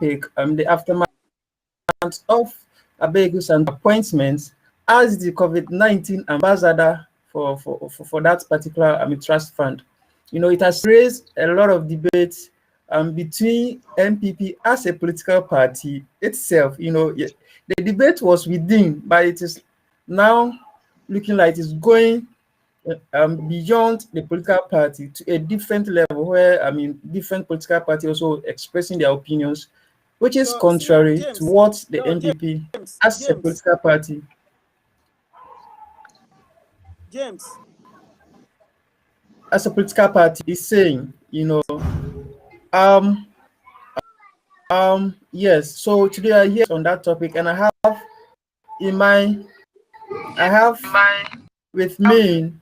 topic, the aftermath of Abeiku Santana'S appointment as the COVID-19 ambassador for that particular trust fund. It has raised a lot of debate between MPP as a political party itself. The debate was within, but it is now looking like it's going beyond the political party to a different level where, different political parties also expressing their opinions, which is contrary to what the MPP as a political party. As a political party is saying, yes. So today I hear on that topic, and I have with me.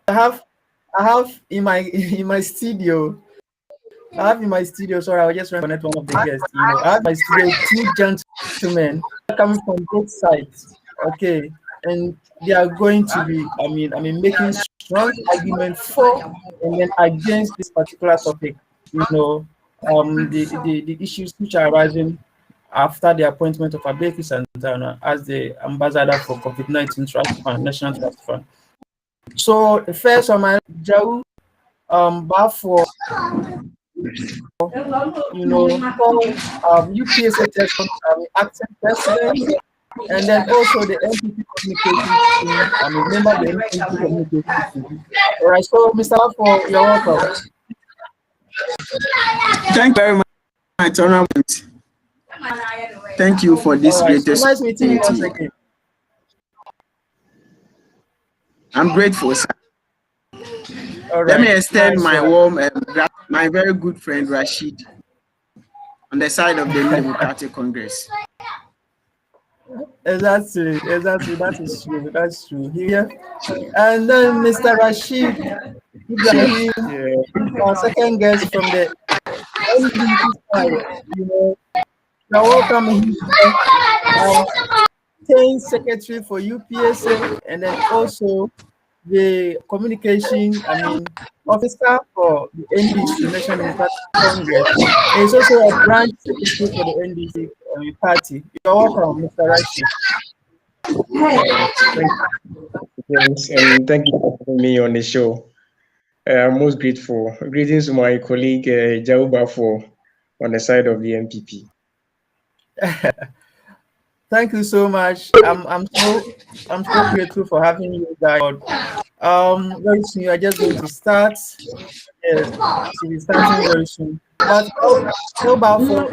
I have in my studio. Sorry, I was just trying to connect one of the guests. I have in my studio two gentlemen coming from both sides. Okay, and they are going to be, making strong arguments for and then against this particular topic. The issues which are arising after the appointment of Abeiku Santana'S as the ambassador for COVID-19 Trust Fund, National Trust Fund. So the first one, my Jau, for UPSA test acting president, and then also the MPP communication team, member of the MPP communication team. All right, so Mr. Bafo, you're welcome. Thank you very much, Honorable. Thank you for this latest. So nice meeting you once again. I'm grateful, sir. Right. Let me extend my warm my very good friend Rashid on the side of the Democratic Congress. Exactly. That is true. That's true. Here, and then Mr. Rashid, our second guest from the NDC side. You're welcome. State Secretary for UPSA, and then also the communication, officer for the NDC, National Democratic Congress. He's also a branch secretary for the NDC party. You're welcome, Mr. Rashid. James, and thank you for having me on the show. I'm most grateful. Greetings to my colleague Jauba on the side of the MPP. Thank you so much. I'm so grateful for having you guys. Very soon you are just going to start. Yes, to be starting very soon. But so powerful. I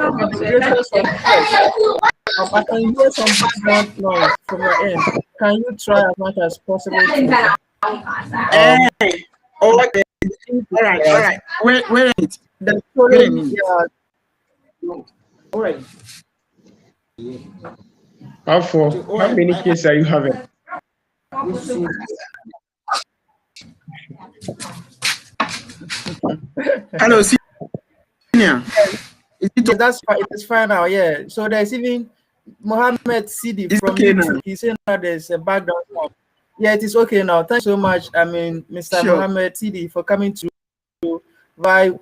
can hear some background noise from your end. Can you try as much as possible to okay. All right. Wait. All right. How many cases are you having? Hello, senior. That's fine. It's fine now. Yeah. So there's even Mohammed Sidi from okay YouTube. He's saying that there's a background now. Yeah, it is okay now. Thanks so much. Mr. Mohammed Sidi, for coming to via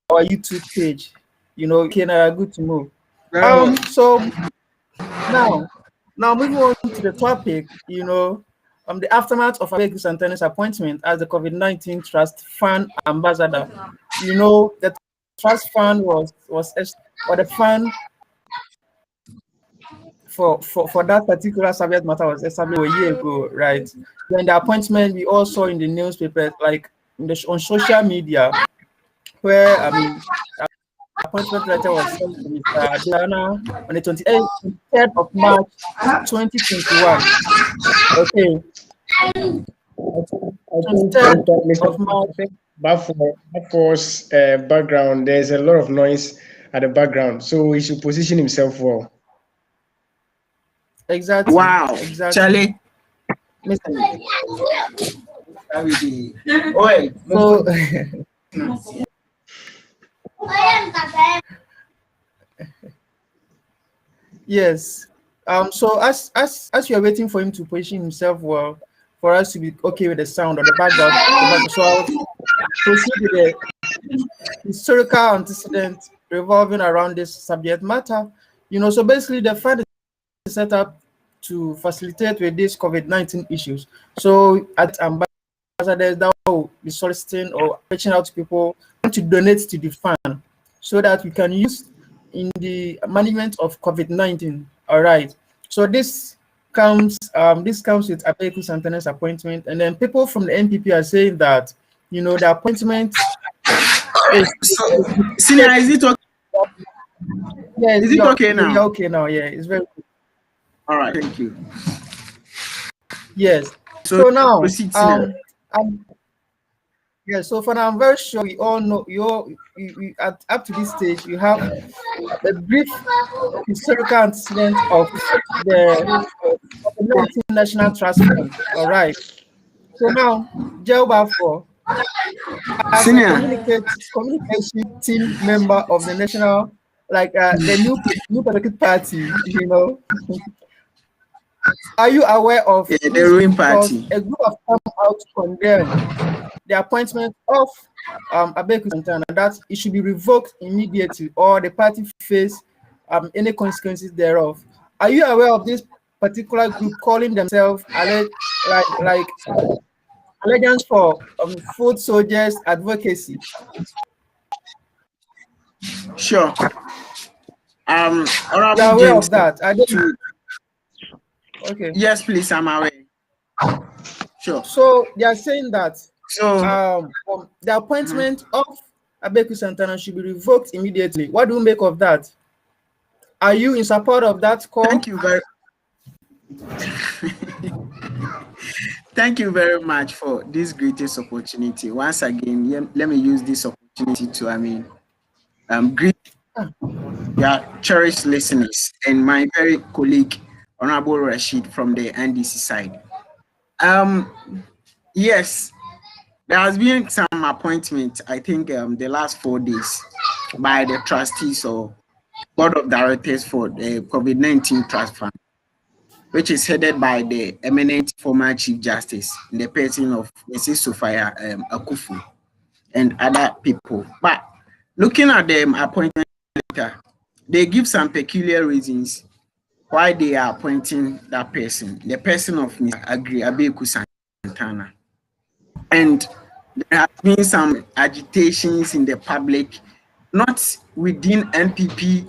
our YouTube page. Good to move. So now moving on to the topic, the aftermath of Abeiku Santana'S appointment as the COVID-19 Trust Fund ambassador. The Trust Fund was the fund for that particular subject matter was established a year ago, right? When the appointment, we all saw in the newspapers, like on social media, where appointment letter was sent to Mr. Adana on the 23rd of March 2021. Okay. 23rd of March. Bafo's background, there's a lot of noise at the background, so he should position himself well. Exactly. Wow. Exactly. Charlie. Yes. So as you are waiting for him to position himself well, for us to be okay with the sound or the background, so I'll proceed with historical antecedents revolving around this subject matter. So basically the fund is set up to facilitate with these COVID-19 issues. So at ambassadors that will be soliciting or reaching out to people to donate to the fund so that we can use in the management of COVID-19. All right. So this comes with Abeiku Santana'S appointment, and then people from the NPP are saying that the appointment is Senior, is it okay? Yeah, Is it okay now? You're okay now. Yeah, it's very good. All right, thank you. Yes. So now, proceed, yeah. So for now, I'm very sure we all know you up to this stage. You have a brief historical antecedent of the National Trust Fund. All right. So now, Gilbert as a communication team member of the national, the new political party, are you aware of the ruling party? A group have come out to condemn the appointment of Abeiku Santana'S, that it should be revoked immediately or the party face any consequences thereof. Are you aware of this particular group calling themselves Alliance for Footsoldiers Advocacy? Sure. Are you aware of that? Okay. Yes, please, I'm aware. Sure. So they are saying that the appointment of Abeiku Santana'S should be revoked immediately. What do you make of that? Are you in support of that call? Thank you very Thank you very much for this greatest opportunity. Once again, let me use this opportunity to greet cherished listeners and my very colleague Honorable Rashid from the NDC side. Yes, there has been some appointment, I think the last 4 days by the trustees or board of directors for the COVID-19 Trust Fund, which is headed by the eminent former Chief Justice in the person of Mrs. Sophia Akufu and other people. But looking at the appointment letter, they give some peculiar reasons why they are appointing that person, the person of Mr. Abeiku Santana'S. And there have been some agitations in the public, not within MPP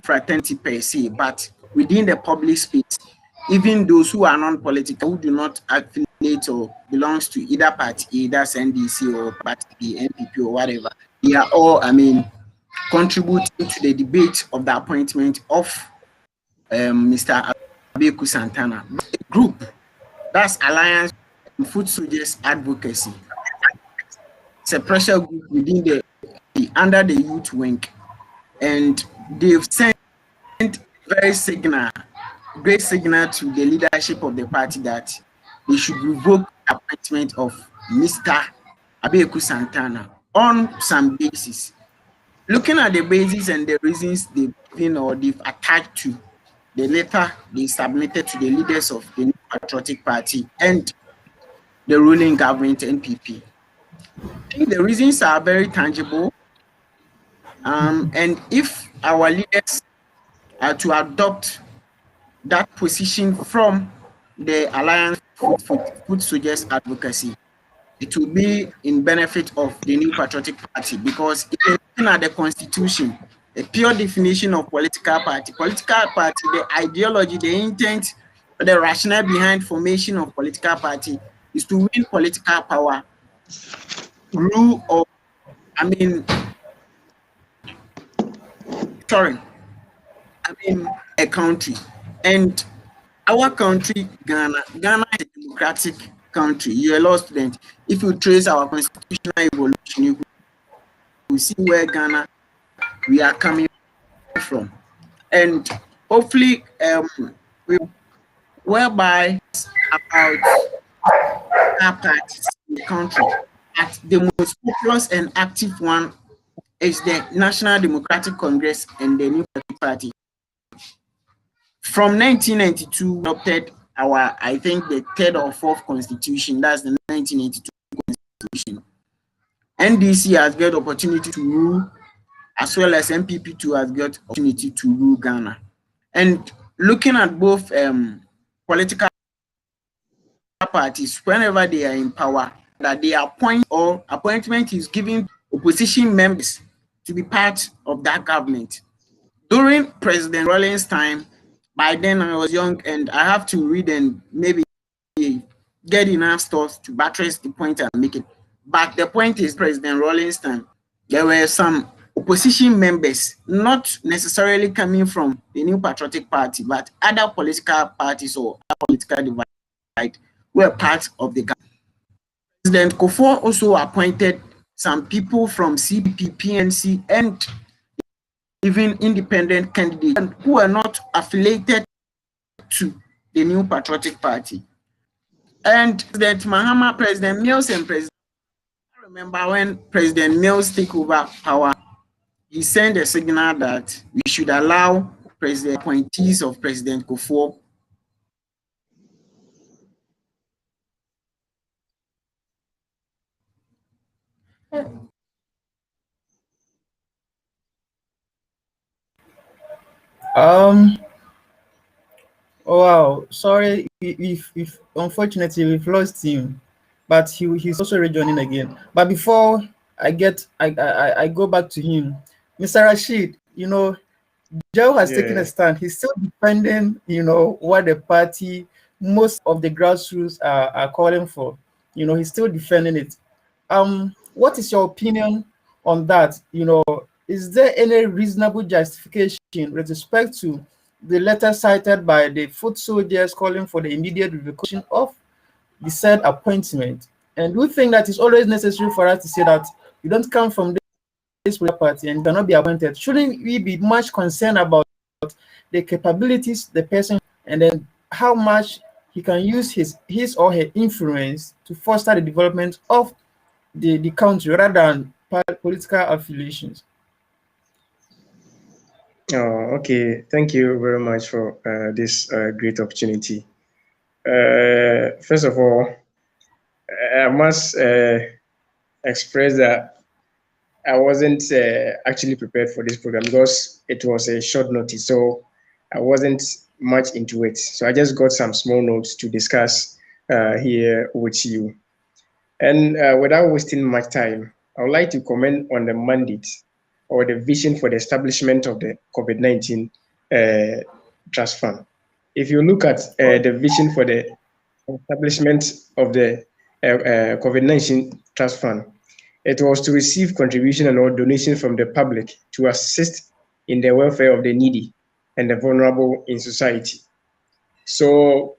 fraternity per se, but within the public space. Even those who are non-political, who do not affiliate or belongs to either party, either NDC or party, MPP or whatever, they are all, contributing to the debate of the appointment of Mr. Abeiku Santana'S. A group, that's Alliance For Footsoldiers Advocacy. It's a pressure group within under the youth wing, and they've sent great signal to the leadership of the party that they should revoke the appointment of Mr. Abeiku Santana'S on some basis. Looking at the basis and the reasons they've given or they've attached to the letter they submitted to the leaders of the New Patriotic Party and the ruling government NPP, I think the reasons are very tangible. And if our leaders are to adopt that position from the Alliance for Footsoldiers Advocacy, it will be in benefit of the New Patriotic Party, because if you're looking at the Constitution, a pure definition of political party, the ideology, the intent, the rationale behind formation of political party is to win political power, rule of, a country. And our country, Ghana is a democratic country. You're a law student. If you trace our constitutional evolution, you will see where Ghana we are coming from. And hopefully, whereby about our parties in the country, at the most populous and active one is the National Democratic Congress and the New Party. From 1992, adopted our, I think, the third or fourth constitution. That's the 1982 constitution, NDC has got opportunity to rule, as well as MPP too has got opportunity to rule Ghana. And looking at both political parties, whenever they are in power, that they appoint or appointment is given opposition members to be part of that government. During President Rawlings' time, by then I was young and I have to read and maybe get enough stuff to buttress the point I'm making. But the point is, President Rawlings' time, there were some opposition members, not necessarily coming from the New Patriotic Party, but other political parties or political divide were part of the government. President Kufuor also appointed some people from CPP, PNC, and even independent candidates who are not affiliated to the New Patriotic Party. And President Mahama, President Mills, and President, I remember when President Mills took over power, he sent a signal that we should allow President appointees of President Kufuor Oh, wow, sorry if unfortunately we've lost him, but he's also rejoining again. But before I go back to him, Mr. Rashid, Joe has taken a stand. He's still defending, what the party, most of the grassroots are calling for. He's still defending it. What is your opinion on that? Is there any reasonable justification with respect to the letter cited by the foot soldiers calling for the immediate revocation of the said appointment? And we think that it's always necessary for us to say that you don't come from this party and cannot be appointed. Shouldn't we be much concerned about the capabilities the person and then how much he can use his or her influence to foster the development of the country rather than political affiliations? Oh, okay. Thank you very much for this great opportunity. First of all, I must express that I wasn't actually prepared for this program because it was a short notice, so I wasn't much into it. So I just got some small notes to discuss here with you. And without wasting much time, I would like to comment on the mandate or the vision for the establishment of the COVID-19 Trust Fund. If you look at the vision for the establishment of the COVID-19 Trust Fund, it was to receive contribution and or donation from the public to assist in the welfare of the needy and the vulnerable in society. So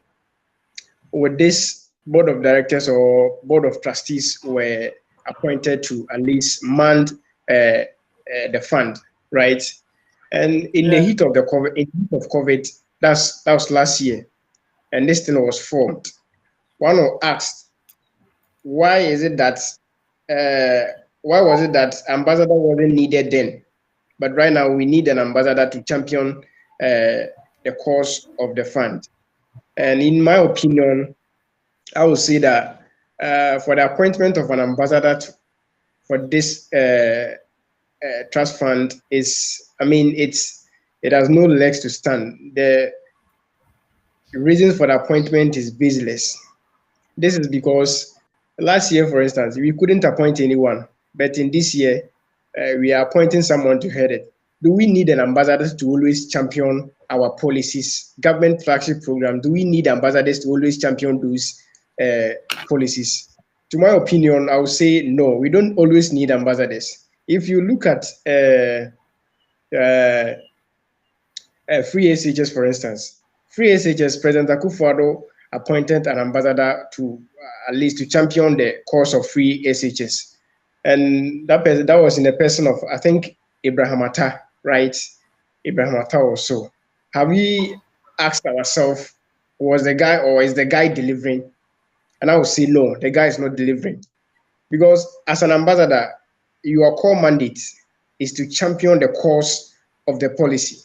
with this, board of directors or board of trustees were appointed to at least man the fund, right? And in the heat of the COVID, that was last year, and this thing was formed. One was asked, why was it that ambassador wasn't needed then, but right now we need an ambassador to champion the cause of the fund? And in my opinion, I would say that for the appointment of an ambassador for this trust fund it has no legs to stand. The reasons for the appointment is baseless. This is because last year, for instance, we couldn't appoint anyone, but in this year, we are appointing someone to head it. Do we need an ambassador to always champion our policies, government flagship program? Do we need ambassadors to always champion those policies? To my opinion, I would say no, we don't always need ambassadors. If you look at free SHS, for instance, free SHS, President Akufo-Addo appointed an ambassador to at least to champion the cause of free SHS. And that was in the person of, I think, Ibrahim Atta, right? Ibrahim Atta also. Have we asked ourselves, was the guy or is the guy delivering? And I would say no, the guy is not delivering. Because as an ambassador, your core mandate is to champion the cause of the policy.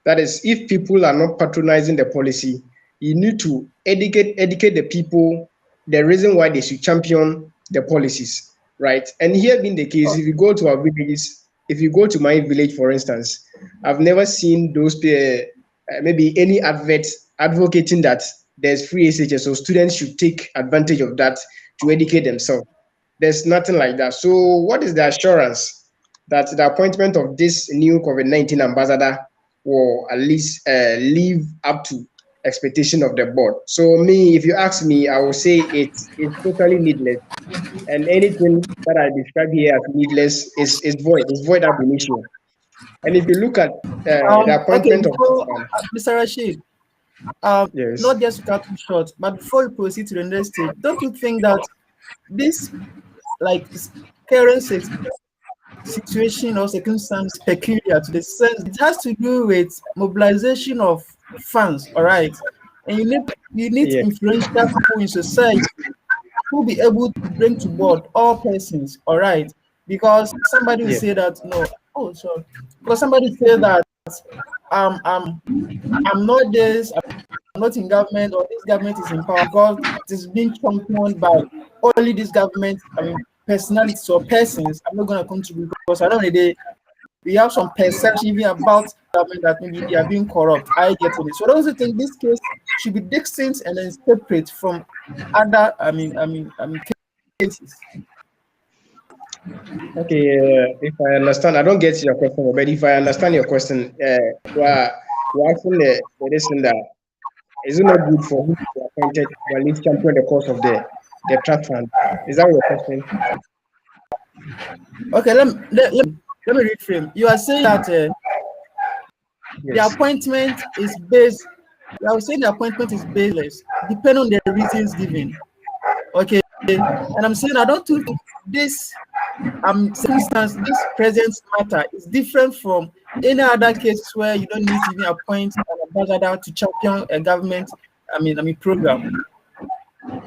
That is, if people are not patronizing the policy, you need to educate the people the reason why they should champion the policies. right? And here being the case, if you go to our villages, if you go to my village, for instance, I've never seen those maybe any advert advocating that there's free SHS, so students should take advantage of that to educate themselves. There's nothing like that. So what is the assurance that the appointment of this new COVID-19 ambassador will at least live up to expectation of the board? So me, if you ask me, I will say it's totally needless. And anything that I describe here as needless is void. It's void ab initio. And if you look at the Okay, appointment of before, Mr. Rashid, yes, not just to cut you short, but before we proceed to the next stage, don't you think that this, like, current situation or circumstance peculiar to the sense it has to do with mobilization of funds, all right? And you need yeah, influential people in society who be able to bring to board all persons, all right? Because somebody will yeah, say that no, oh sorry, because somebody say that um um I'm not this, I'm not in government, or this government is in power because it is being championed by only this government, I mean personalities or persons. I'm not gonna contribute because I know we have some perception even about government that maybe they are being corrupt. I get it. So I also think this case should be distinct and then separate from other cases. okay. If I understand, I don't get your question, but if I understand your question, you're asking the reason that is it not good for him to be appointed to at least champion the cause of the trust fund? Is that your question? Okay, let me reframe. You are saying that the Yes. appointment is based. I was saying the appointment is baseless, depending on the reasons given. Okay, and I'm saying I don't think this circumstance, this present matter is different from any other case where you don't need to even appoint an ambassador to champion a government. Program.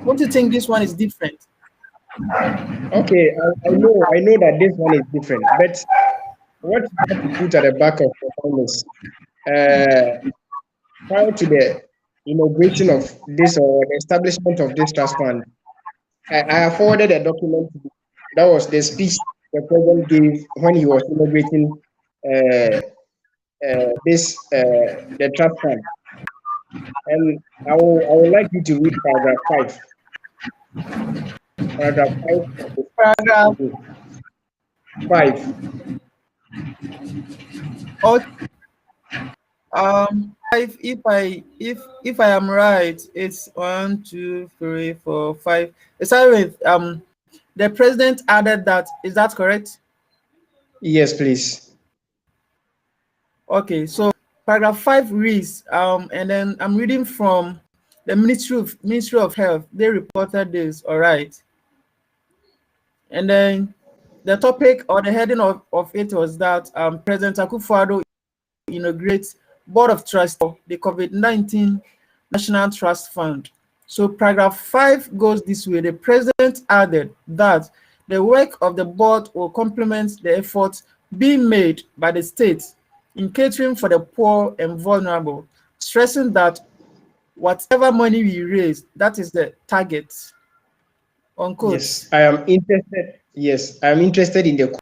Don't you think this one is different? Okay, I know that this one is different, but what you have to put at the back of your mind is prior to the inauguration of this or the establishment of this trust fund, I have forwarded a document that was the speech the president gave when he was inaugurating the trust fund, and I would like you to read paragraph 5. Paragraph 5 of the Paragraph speech. 5. or if I am right, it's 1, 2, 3, 4, 5. Sorry, with the president added that. Is that correct? Yes, please. Okay, so paragraph 5 reads, and then I'm reading from the Ministry of Health. They reported this, all right. And then the topic or the heading of it was that President Akufo-Addo inaugurates Board of Trustees for the COVID-19 National Trust Fund. So paragraph 5 goes this way. The president added that the work of the board will complement the efforts being made by the state in catering for the poor and vulnerable, stressing that whatever money we raise, that is the target. Unquote. Yes, I am interested. Yes, I am interested in the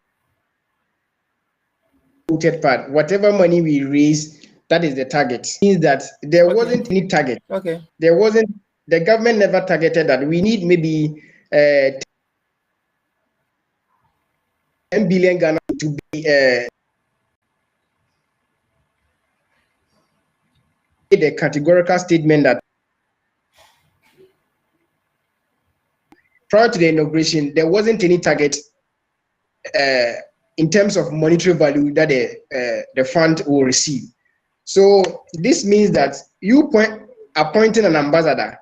quoted part. Whatever money we raise, that is the target. Means that there wasn't any target. Okay. There wasn't. The government never targeted that. We need maybe 10 billion Ghana to be the categorical statement that prior to the inauguration, there wasn't any target in terms of monetary value that the fund will receive. So this means that you appointing an ambassador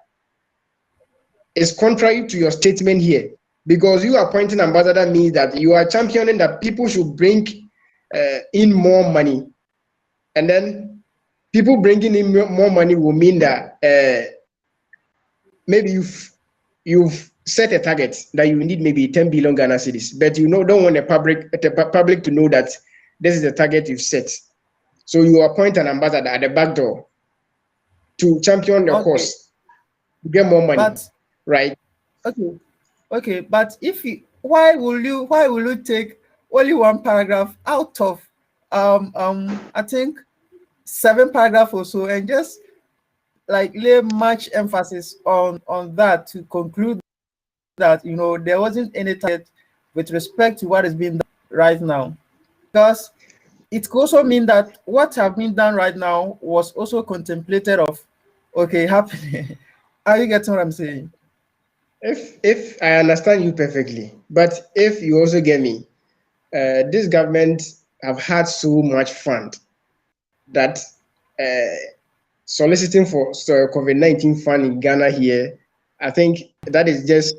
is contrary to your statement here, because you appointing ambassador means that you are championing that people should bring in more money, and then people bringing in more money will mean that maybe you've set a target that you need maybe 10 billion Ghana cedis, but you don't want the public to know that this is the target you've set. So you appoint an ambassador at the back door to champion the cause, to get more money, right? Okay, but if why will you take only one paragraph out of I think 7 paragraphs or so, and just like lay much emphasis on that to conclude that there wasn't any target with respect to what is being done right now? Because it could also mean that what have been done right now was also contemplated of happening. Are you getting what I'm saying? If I understand you perfectly, but if you also get me, this government have had so much fund that soliciting for COVID-19 fund in Ghana here, I think that is just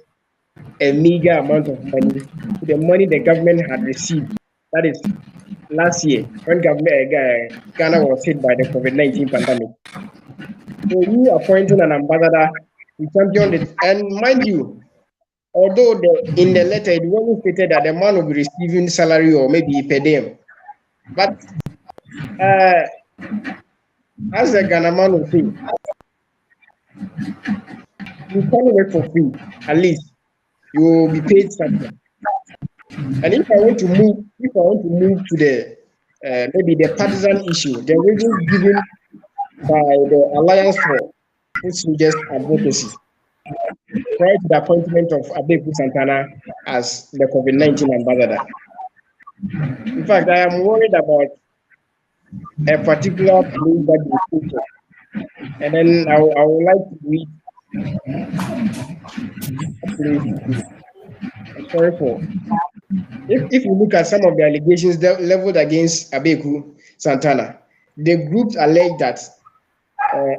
a meager amount of money. The money the government had received, that is last year when Ghana was hit by the COVID-19 pandemic. So you appointing an ambassador, you championed it, and mind you, although in the letter it wasn't stated that the man will be receiving salary or maybe per diem, but as a Ghana man will say, you can't work for free. At least you will be paid something. And if I want to move to the maybe the partisan issue, the reasons given by the Alliance for Footsoldiers Advocacy prior to the appointment of Abeiku Santana'S as the COVID-19 ambassador. In fact, I am worried about a particular place that they quoted, and then I would like to read a place. I'm sorry for. If you look at some of the allegations leveled against Abeiku Santana'S, the groups allege that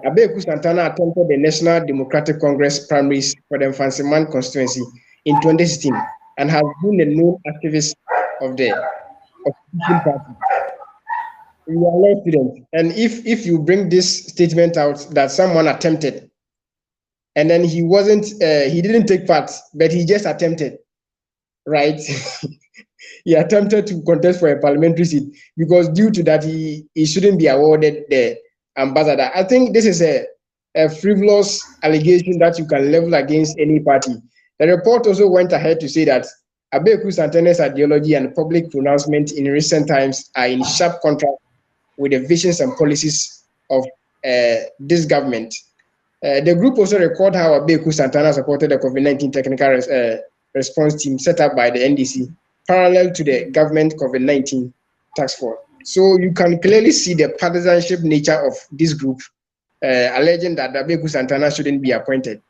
Abeiku Santana'S attempted the National Democratic Congress primaries for the Mfansiman constituency in 2016 and has been a known activist of the opposition party. You are law students, and if you bring this statement out that someone attempted, and then he didn't take part, but he just attempted, right? He attempted to contest for a parliamentary seat because due to that he shouldn't be awarded the ambassador. I think this is a frivolous allegation that you can level against any party. The report also went ahead to say that Abeiku Santana'S ideology and public pronouncement in recent times are in sharp contrast with the visions and policies of this government. The group also record how Abeiku Santana'S supported the COVID-19 technical response team set up by the NDC, parallel to the government COVID-19 task force. So you can clearly see the partisanship nature of this group, alleging that Abeiku Santana'S shouldn't be appointed.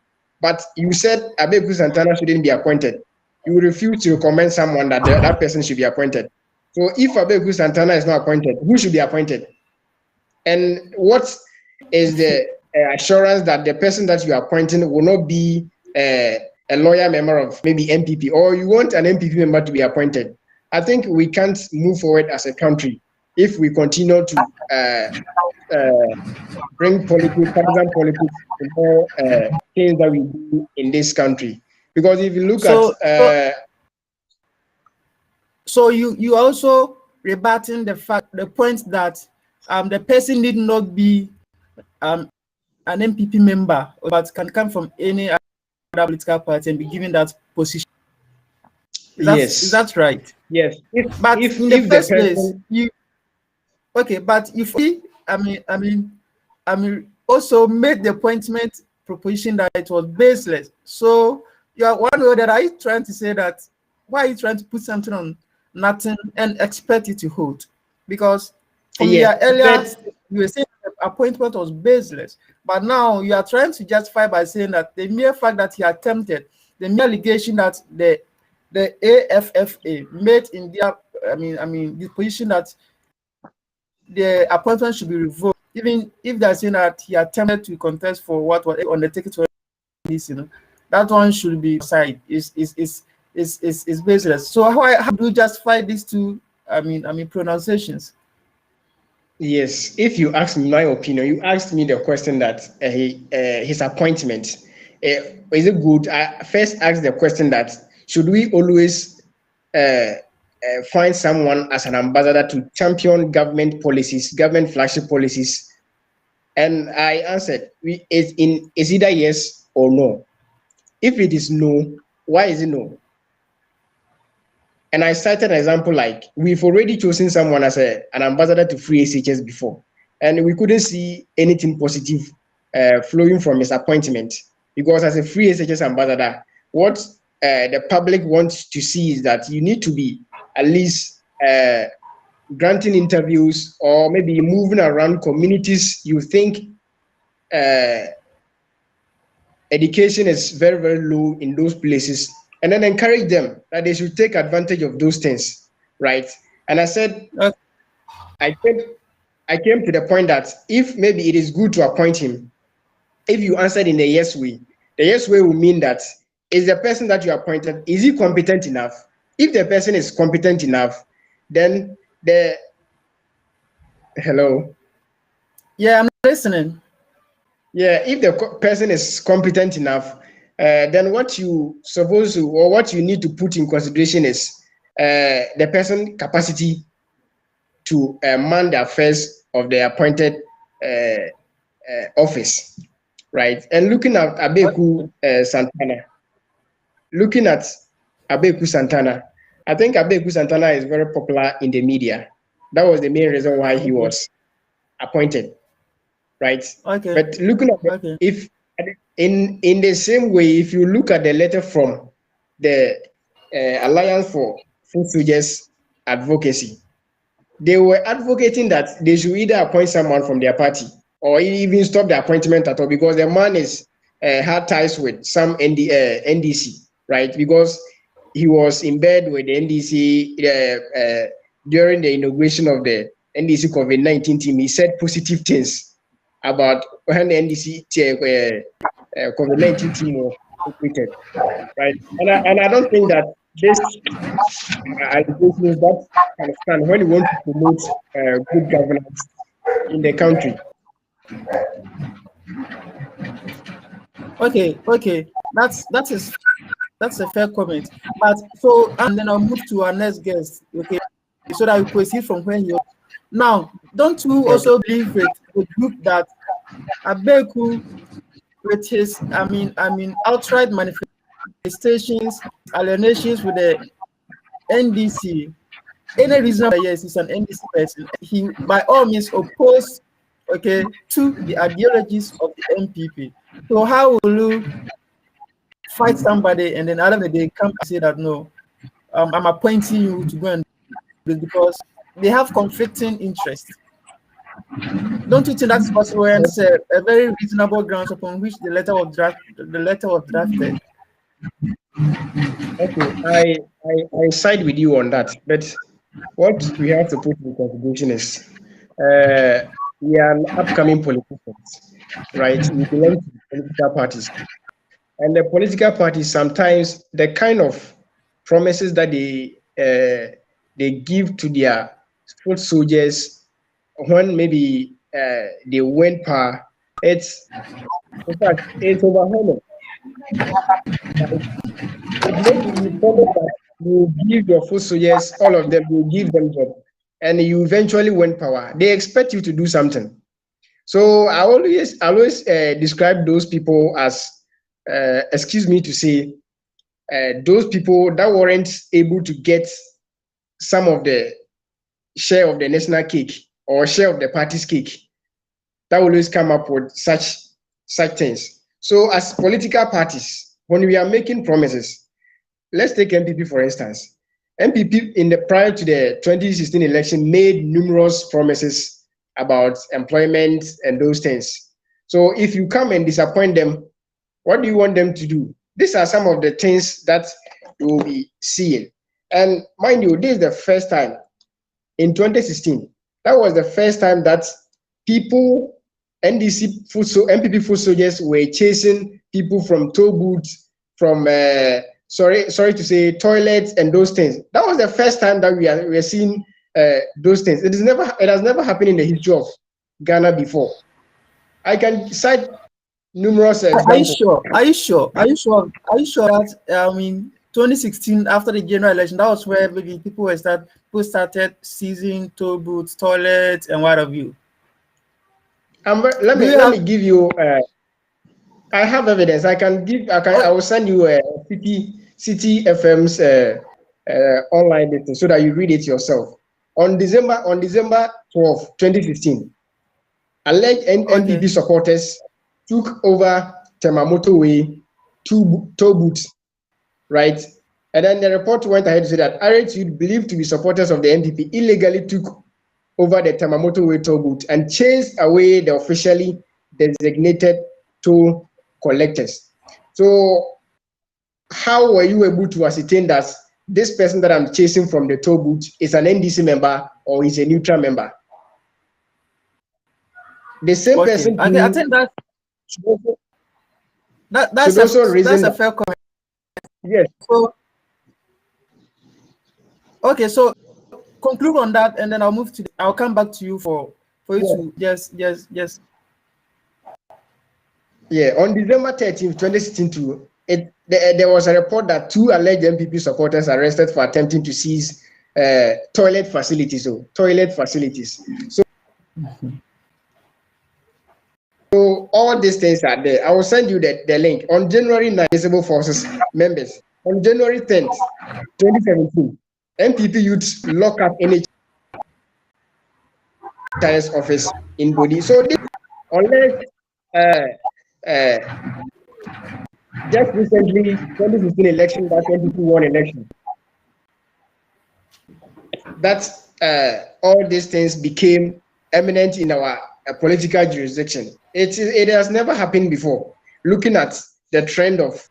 But you said Abeiku Santana'S shouldn't be appointed. You refuse to recommend someone that that person should be appointed. So if Abeiku Santana'S is not appointed, who should be appointed? And what is the assurance that the person that you are appointing will not be a lawyer member of maybe MPP, or you want an MPP member to be appointed? I think we can't move forward as a country if we continue to bring partisan politics to more things that we do in this country. Because if you look so you also rebutting the point that the person need not be an MPP member, but can come from any other political party and be given that position. Is that right? Yes. But in the first place, but if also made the appointment proposition that it was baseless. So you are one way that are you trying to say that why are you trying to put something on nothing and expect it to hold? Because from earlier you were saying the appointment was baseless, but now you are trying to justify by saying that the mere fact that he attempted, the mere allegation that the AFFA made in their the position that the appointment should be revoked, even if they're saying that he attempted to contest for what was on the ticket for this, that one should be side is baseless. So how do you justify these two pronunciations? Yes, if you ask me my opinion, you asked me the question that his appointment is it good? I first asked the question that should we always find someone as an ambassador to champion government policies, government flagship policies? And I answered, is either yes or no. If it is no, why is it no? And I cited an example like we've already chosen someone as an ambassador to free SHS before, and we couldn't see anything positive flowing from his appointment, because as a free SHS ambassador, what the public wants to see is that you need to be at least granting interviews or maybe moving around communities you think education is very, very low in those places, and then encourage them that they should take advantage of those things, right? And I said, I came to the point that if maybe it is good to appoint him, if you answered in a yes way, the yes way will mean that is the person that you appointed, is he competent enough? If the person is competent enough, then hello? Yeah, I'm listening. Yeah, if the person is competent enough, then what you supposed to, or what you need to put in consideration is the person capacity to man the affairs of the appointed office, right? And looking at Abeiku Santana, I think Abeiku Santana is very popular in the media. That was the main reason why he was appointed, right? Okay. But looking at if in the same way, if you look at the letter from the Alliance for Footsoldiers Advocacy, they were advocating that they should either appoint someone from their party or even stop the appointment at all, because the man is had ties with some NDC, right? Because he was in bed with the NDC during the inauguration of the NDC COVID-19 team. He said positive things about when the NDC COVID-19 team was completed, right? And I don't think that this allegations that kind of stand when you want to promote good governance in the country. Okay, that's a fair comment. But so, and then I'll move to our next guest, okay, so that we proceed from where you. Now, don't you also believe with the group that Abeiku, with his, I mean, outright manifestations, alienations with the NDC, any reason why yes, he's an NDC person, he by all means opposed, okay, to the ideologies of the MPP. So how will you fight somebody and then out of the day come and say that no, I'm appointing you to go and do this, because they have conflicting interests? Don't you think that's possible and it's a very reasonable grounds upon which the letter was drafted? Okay, I side with you on that, but what we have to put in consideration is we are upcoming politicians, right? We belong to political parties, and the political parties sometimes the kind of promises that they give to their foot soldiers when maybe they win power, it's in fact it's overwhelming. You give your foot soldiers, all of them, you give them job, and you eventually win power. They expect you to do something. So I always describe those people as, excuse me to say, those people that weren't able to get some of the share of the national cake or share of the party's cake, that will always come up with such things. So as political parties, when we are making promises, let's take MPP for instance. MPP prior to the 2016 election made numerous promises about employment and those things. So if you come and disappoint them, what do you want them to do? These are some of the things that you will be seeing. And mind you, this is the first time in 2016. That was the first time that people, MPP foot soldiers were chasing people from toll booths, from sorry to say, toilets and those things. That was the first time that we are seeing those things. It has never happened in the history of Ghana before. I can cite numerous examples. Are you sure that 2016 after the general election, that was where maybe people started seizing toll booths, toilets, and what have you? Let me give you. I have evidence. I will send you City FM's online meeting so that you read it yourself. On December 12, 2015, alleged NPP supporters took over Temamoto Way toll booth, right? And then the report went ahead to say that Arets youth believed to be supporters of the NPP illegally took over the Temamoto Way toll booth and chased away the officially designated toll collectors. So how were you able to ascertain that this person that I'm chasing from the toll booth is an NDC member or is a neutral member? The same person. Okay, I think that's a fair comment. Yes. So, okay, so conclude on that, and then I'll come back to you for you to just. Yeah, on December 13th, 2016, there was a report that 2 alleged MPP supporters arrested for attempting to seize toilet facilities. So all these things are there. I will send you the link. On January 9th, Visible Forces members. On January 10th, 2017, MPP youths lock up NHS office in Bodi. So this, unless just recently, 2015 election, that MPP won election. That's all these things became eminent in our political jurisdiction. It has never happened before. Looking at the trend of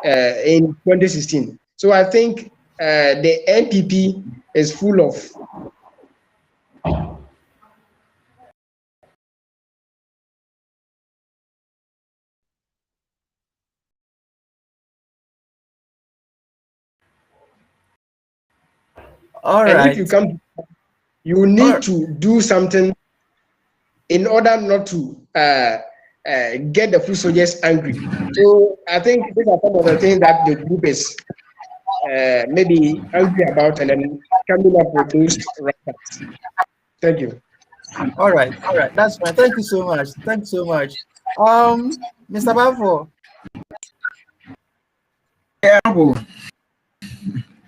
in 2016. So I think the NPP is full of all right. And if you come, you need to do something in order not to get the foot soldiers angry. So I think these are some of the things that the group is maybe angry about, and then coming up with those records. Thank you. All right, that's fine. Thank you so much. Mr. Bafo.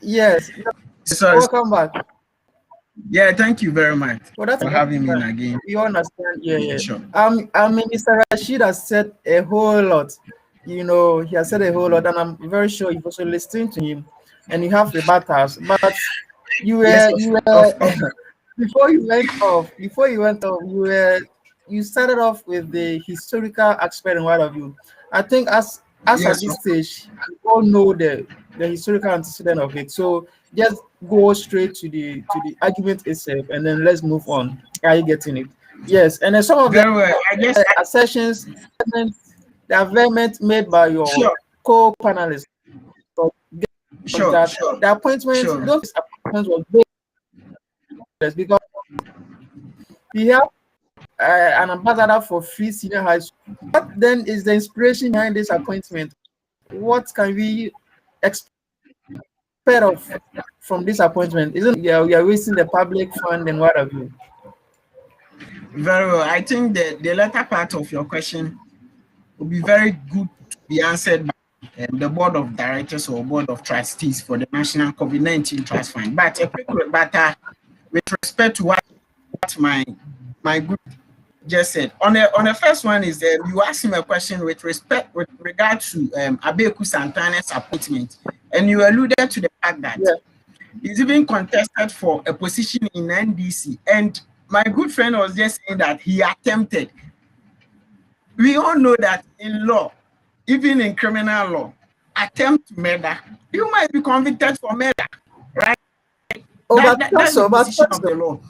Yes. Welcome back. Yeah, thank you very much for having me again. You understand? Yeah. Sure. Mr. Rashid has said a whole lot. You know, he has said a whole lot, and I'm very sure you've also listened to him, and you have rebuttals. But you were before you went off, you started off with the historical aspect and what have you. I think as at this stage, we all know the historical antecedent of it. So just go straight to the argument itself, and then let's move on. Are you getting it? Yes. And then some of the assertions, they are vehement made by your co-panelists. The appointments, those appointments were because we have an ambassador for free senior high school. What then is the inspiration behind this appointment? What can we expect from this appointment? Isn't we are wasting the public fund and what have you? Very well. I think the latter part of your question will be very good to be answered by the board of directors or board of trustees for the National COVID-19 Trust Fund. But a quick rebuttal with respect to what my group just said. On the first one is you asked him a question with regard to Abeiku Santana'S appointment, and you alluded to the fact that he's even contested for a position in NDC. And my good friend was just saying that he attempted. We all know that in law, even in criminal law, attempt to murder, you might be convicted for murder, right? That's the position of the law.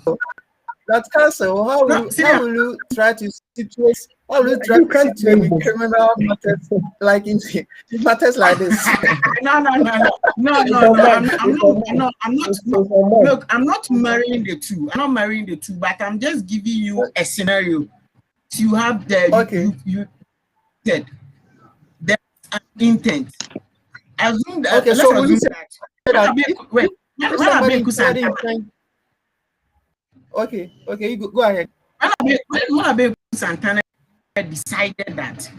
That counsel, how will you try to situate? How will you try to situate criminal matters like in matters like this? No. I'm not marrying the two. I'm not marrying the two, but I'm just giving you a scenario. So you have you said there's an intent. Assume that. Okay, so when you say that, Okay, you go ahead. When Abeiku Santana'S decided that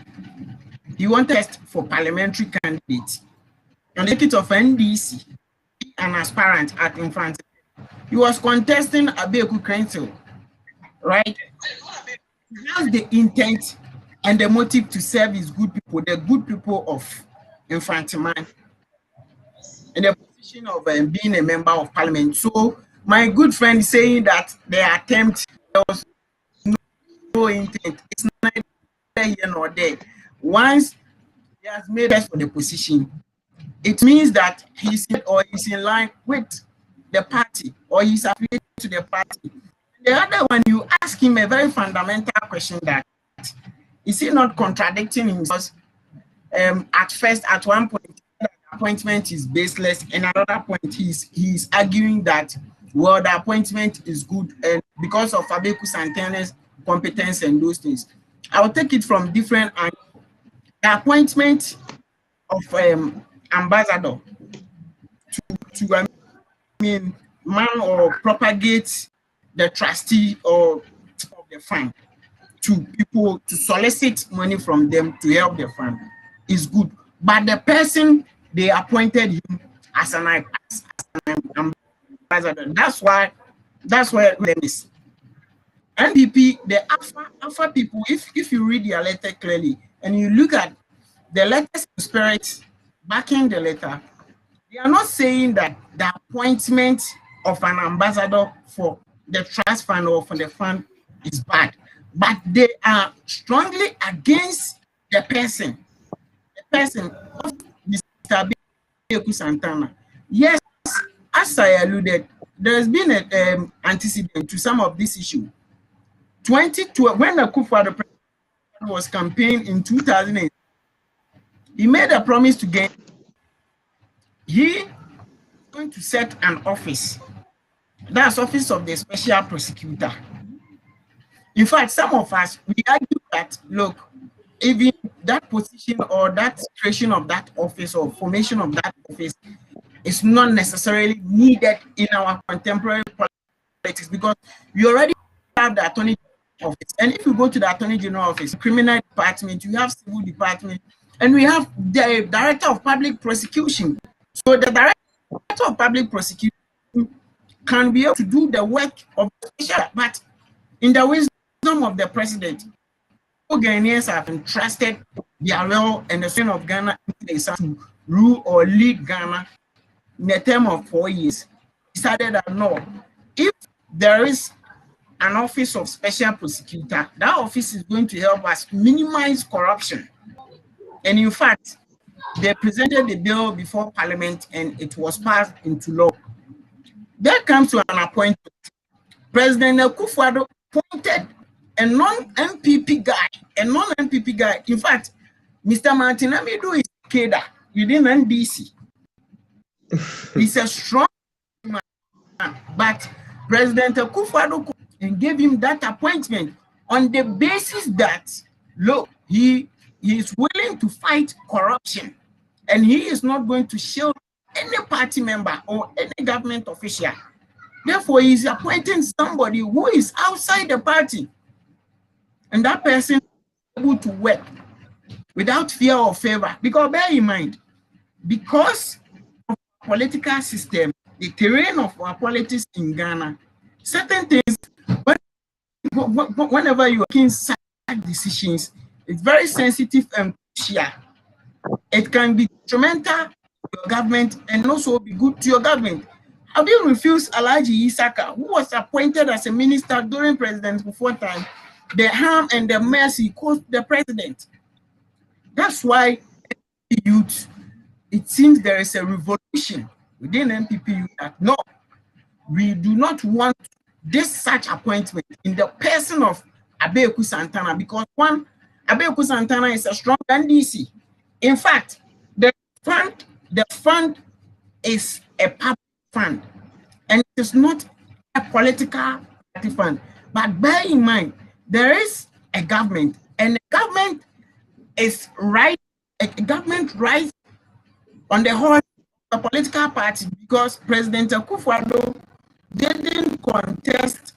he wanted for parliamentary candidates. On the ticket of NDC, an aspirant at Infant, he was contesting Abeiku Council, right? He has the intent and the motive to serve his good people, the good people of Infantiman, in the position of being a member of parliament. So my good friend is saying that the attempt, there was no intent. It's neither here nor there. Once he has made us for the position, it means that he's in line with the party, or he's affiliated to the party. The other one, you ask him a very fundamental question, that is he not contradicting himself? At first, at one point, the appointment is baseless, and another point, he's arguing that, well, the appointment is good, and because of Abeiku Santana'S competence and those things. I'll take it from different angles. The appointment of ambassador to man or propagate the trustee or of the fund to people, to solicit money from them to help the fund is good. But the person they appointed him as an ambassador, that's where them is. NPP, the AFFA people, if you read their letter clearly and you look at the letter's spirit backing the letter, they are not saying that the appointment of an ambassador for the trust fund or for the fund is bad, but they are strongly against the person of Mr. Abeiku Santana. Yes, as I alluded, there has been an antecedent to some of this issue. 2012, when the Akufo-Addo was campaigning in 2008, he made a promise to get. He going to set an office. That's office of the special prosecutor. In fact, some of us, we argue that, look, even that position or that creation of that office or formation of that office is not necessarily needed in our contemporary politics, because we already have the attorney general office. And if you go to the attorney general office, criminal department, you have civil department, and we have the director of public prosecution. So the director of public prosecution can be able to do the work of the special, but in the wisdom of the president, Ghanaians have entrusted their will and the son of Ghana to rule or lead Ghana in a term of 4 years. He decided that no, if there is an office of special prosecutor, that office is going to help us minimize corruption. And in fact, they presented the bill before Parliament and it was passed into law. There comes to an appointment. President Akufo-Addo appointed a non-MPP guy, in fact, Mr. Martin Amidu is cadre within NDC. He's a strong man, but President Akufo-Addo and gave him that appointment on the basis that, look, he is willing to fight corruption, and he is not going to shield any party member or any government official. Therefore, he is appointing somebody who is outside the party, and that person is able to work without fear or favor. Because bear in mind, because of the political system, the terrain of our politics in Ghana, certain things, whenever you are making such decisions, it's very sensitive and crucial. It can be detrimental to your government and also be good to your government. Have you refused Alhaji Isaka, who was appointed as a minister during President before time, the harm and the mercy caused the president? That's why youth, it seems there is a revolution within NPP youth that no, we do not want this such appointment in the person of Abeiku Santana, because one, Abeiku Santana is a strong NDC. In fact, the fund is a public fund, and it is not a political party fund. But bear in mind, there is a government, and the government is right. A government rights on the whole of the political party, because President Akufo-Addo didn't contest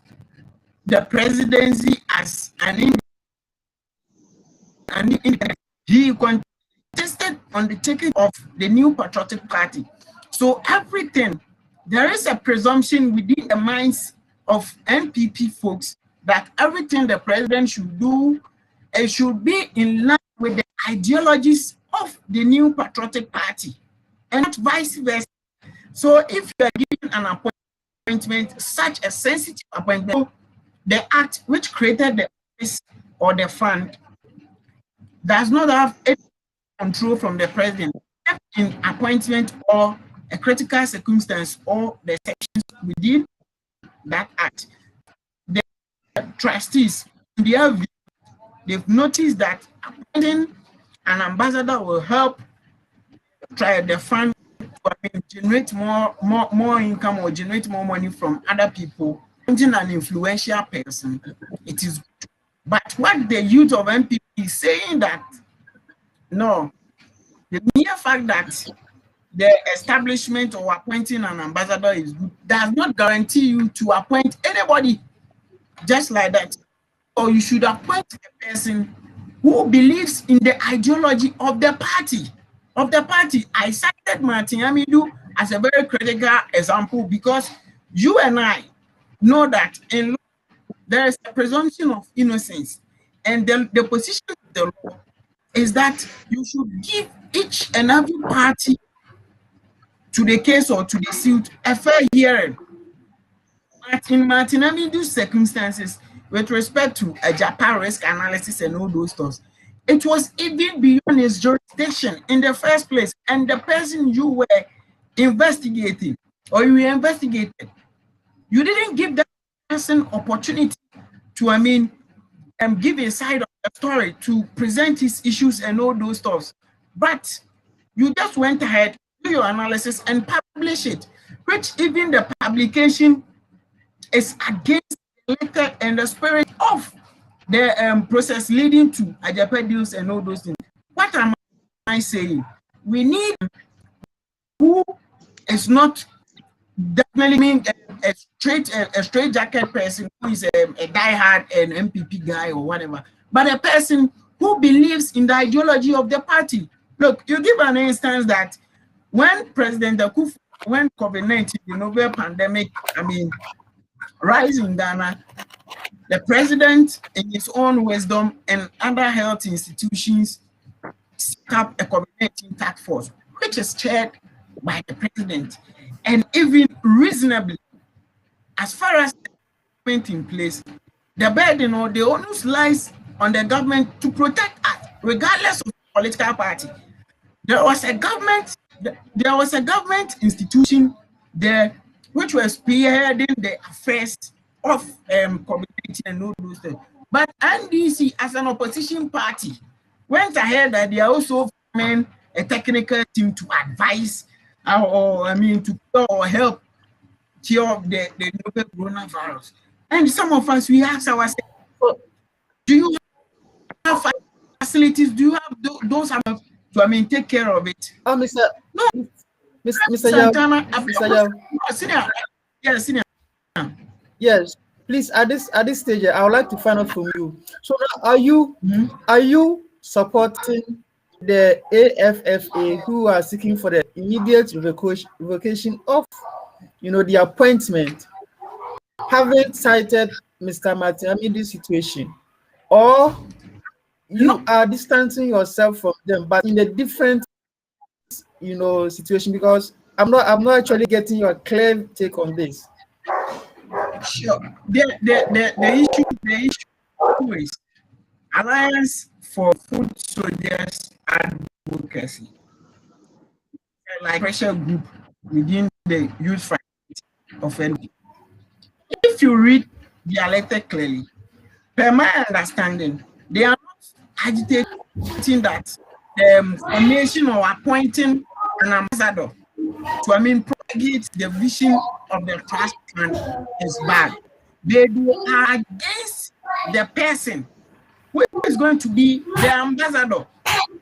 the presidency as an independent. He contested undertaking of the new patriotic party. So everything, there is a presumption within the minds of NPP folks that everything the president should do, it should be in line with the ideologies of the new patriotic party, and not vice versa. So if you are given an appointment, such a sensitive appointment, the act which created the office or the fund does not have any control from the president in appointment or a critical circumstance or the sections within that act. The trustees, in their view, they've noticed that appointing an ambassador will help try the fund to generate more income or generate more money from other people. Appointing an influential person, it is. But what the youth of NPP is saying that no, the mere fact that the establishment or appointing an ambassador is good does not guarantee you to appoint anybody just like that. Or you should appoint a person who believes in the ideology of the party. I cited Martin Amidu as a very critical example because you and I know that in law, there is a presumption of innocence, and the position of the law is that you should give each and every party to the case or to the suit a fair hearing. In Martin Amidu's circumstances, with respect to a Japan risk analysis and all those stuff, it was even beyond his jurisdiction in the first place. And the person you were investigating or you investigated, you didn't give that person opportunity to, give a side of the story, to present his issues and all those stuff. But you just went ahead, do your analysis and publish it, which even the publication is against the letter and the spirit of the process leading to Ajapa deals and all those things. What am I saying? We need who is not definitely a straight jacket person who is a diehard and MPP guy or whatever, but a person who believes in the ideology of the party. Look, you give an instance that when President Akufo, when COVID-19, the novel pandemic, rise in Ghana, the president, in his own wisdom and other health institutions, set up a COVID-19 task force, which is chaired by the president. And even reasonably, as far as the government in place, the burden or the onus lies on the government to protect us, regardless of the political party. There was a government institution there which was spearheading the affairs of COVID-19 and all those things. But NDC, as an opposition party, went ahead that they are also forming a technical team to advise to help cure the novel coronavirus. And some of us, we ask ourselves, do you have facilities? Do you have those to take care of it? Mr. No. Mr. Santana, Yes, please. At this stage, I would like to find out from you. So, are you supporting the AFFA who are seeking for the immediate revocation of, the appointment, having cited Mr. Martin Amidu's situation, or you are distancing yourself from them, but in a different, situation? Because I'm not actually getting your clear take on this. Sure. The issue is Alliance for Footsoldiers Advocacy, like pressure group within the youth fight of NPP. If you read their letter clearly, per my understanding, they are not agitating that the formation or appointing an ambassador to propagate the vision of the trust fund is bad. They are against the person who is going to be the ambassador.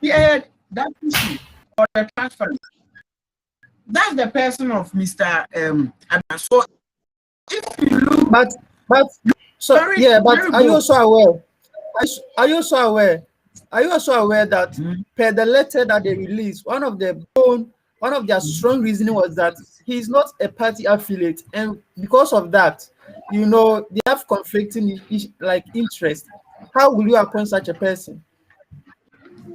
Yeah, that issue or the trust fund. That's the person of Mr. Abeiku. So if you look, but are you also aware? Are you also aware Are you also aware that per the letter that they released, one of their strong reasoning was that he's not a party affiliate, and because of that, you know, they have conflicting interest. How will you appoint such a person?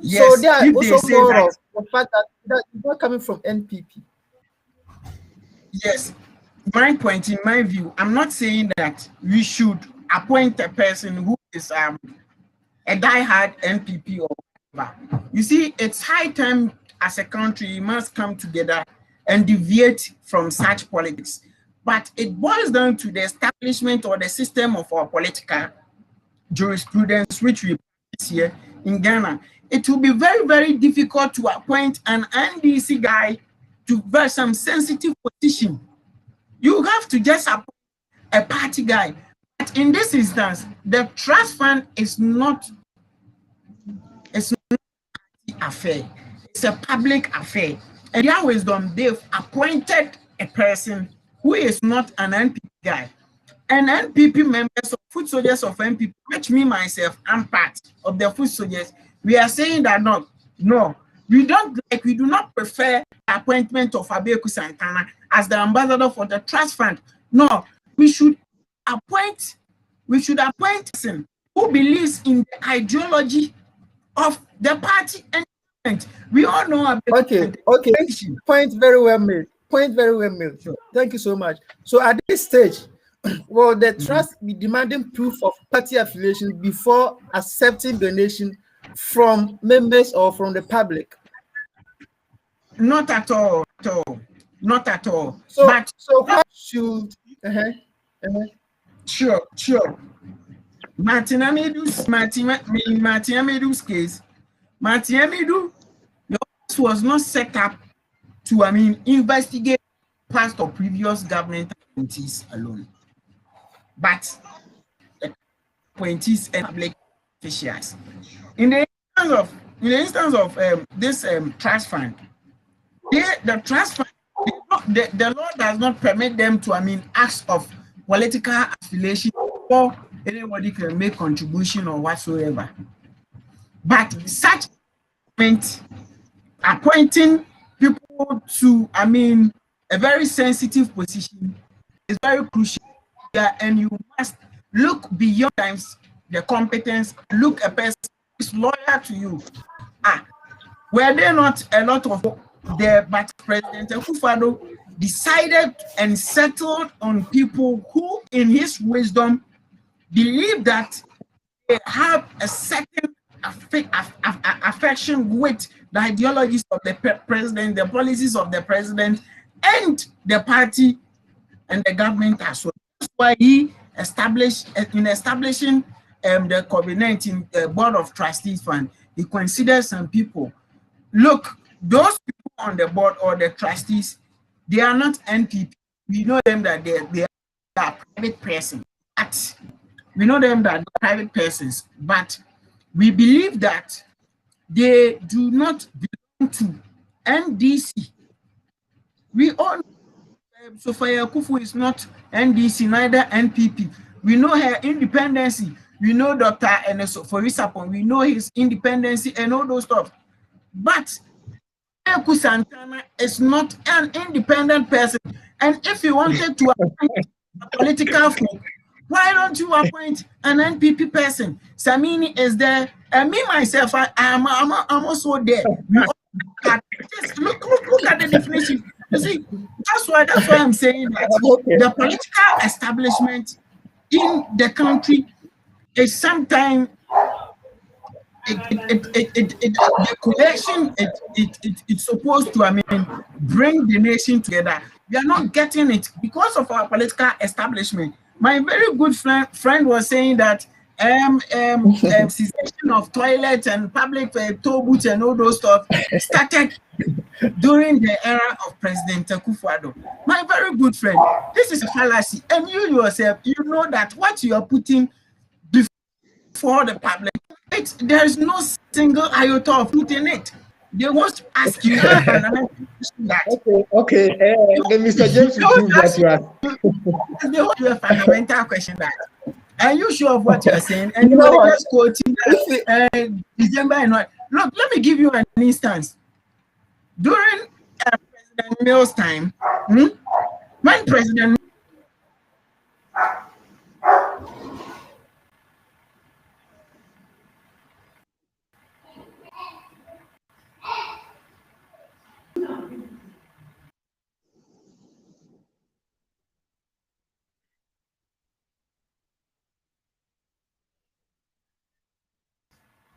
Yes, so they are if also they say more that, of the fact that it's not coming from NPP. yes, my point, in my view, I'm not saying that we should appoint a person who is a diehard NPP or whatever. You see, it's high time as a country we must come together and deviate from such politics. But it boils down to the establishment or the system of our political jurisprudence, which we practice here in Ghana. It will be very, very difficult to appoint an NDC guy to some sensitive position. You have to just appoint a party guy. But in this instance, the trust fund is not a party affair. It's a public affair. And their wisdom, they've appointed a person who is not an NPP guy. And NPP members of Foot Soldiers of NPP, which me myself, I'm part of the Foot Soldiers, we are saying that no, we do not prefer the appointment of Abeiku Santana'S as the ambassador for the trust fund. No, we should appoint a person who believes in the ideology of the party and we all know about Okay. Point very well made. Thank you so much. So at this stage, will the trust be demanding proof of party affiliation before accepting donation from members or from the public? Not at all. Not at all. So, but what should? Sure. Martin Amedu's case, Martin Amedu was not set up to, investigate past or previous government appointees alone, but appointees and public officials. In the instance of this trust fund, the trust fund, the law does not permit them to, acts of political affiliation or anybody can make contribution or whatsoever. But such appointing people to, a very sensitive position is very crucial. And you must look beyond times the competence, look a person who is loyal to you. Were there not a lot of there, but President Akufo-Addo decided and settled on people who, in his wisdom, believe that they have a certain affection with the ideologies of the president, the policies of the president, and the party and the government as well. That's why he established, in establishing the COVID-19 Board of Trustees Fund, he considered some people. Look, those people on the board or the trustees, they are not NPP. We know them that they are private persons. We know them that they're private persons, but we believe that they do not belong to NDC. We all know Sophia Kufu is not NDC, neither NPP. We know her independence. We know Dr. Eneso for Risapon. We know his independence and all those stuff. But Abeiku Santana'S is not an independent person. And if you wanted to appoint a political folk, why don't you appoint an NPP person? Samini is there, and me myself, I'm also there. Just look at the definition. You see, that's why I'm saying that the political establishment in the country is sometimes the collection it's supposed to bring the nation together. We are not getting it because of our political establishment. My very good friend was saying that cessation of toilets and public toll booths and all those stuff started during the era of President Akufo-Addo. My very good friend, this is a fallacy, and you yourself, you know that what you are putting before the public, there is no single iota of truth in it. They want to ask you that. Okay. Mr. James, you a fundamental question that Are you sure of what you are saying? And You you know were what? just quoting December and what? Look, let me give you an instance. During President Mills' time, when President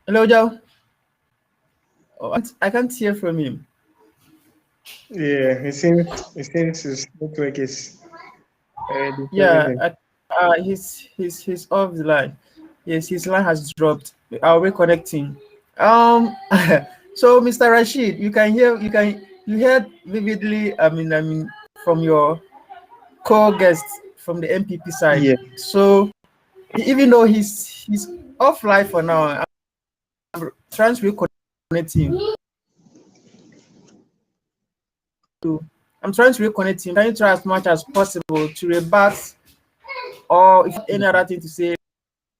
Hello, Joe. Oh, I can't hear from him. Yeah, it seems his network is Yeah, disturbing him. he's off the line. Yes, his line has dropped. I'll reconnect him. So Mr. Rashid, you heard vividly. I mean, from your co-guest from the MPP side. Yeah, So even though he's offline for now, I'm trying to reconnect him. I'm trying to reconnect him, trying to try as much as possible to rebut or if any other thing to say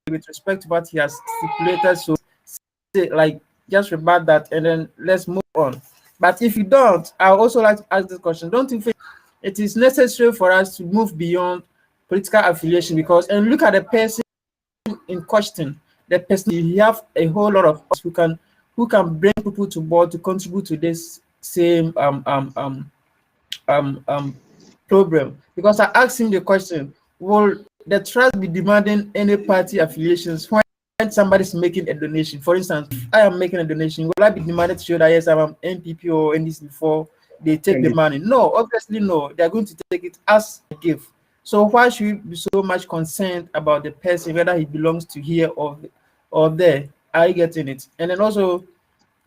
with respect to what he has stipulated. So say, like, just rebut that and then let's move on. But if you don't, I would also like to ask this question. Don't you think it is necessary for us to move beyond political affiliation because and look at the person in question, the person you have a whole lot of us who can bring people to board to contribute to this same program? Because I asked him the question, will the trust be demanding any party affiliations when somebody's making a donation? For instance, if I am making a donation, will I be demanded to show that yes, I'm an MPP or NDC before they take the money? No, obviously no. They're going to take it as a gift. So why should we be so much concerned about the person, whether he belongs to here or there? Are you getting it? And then also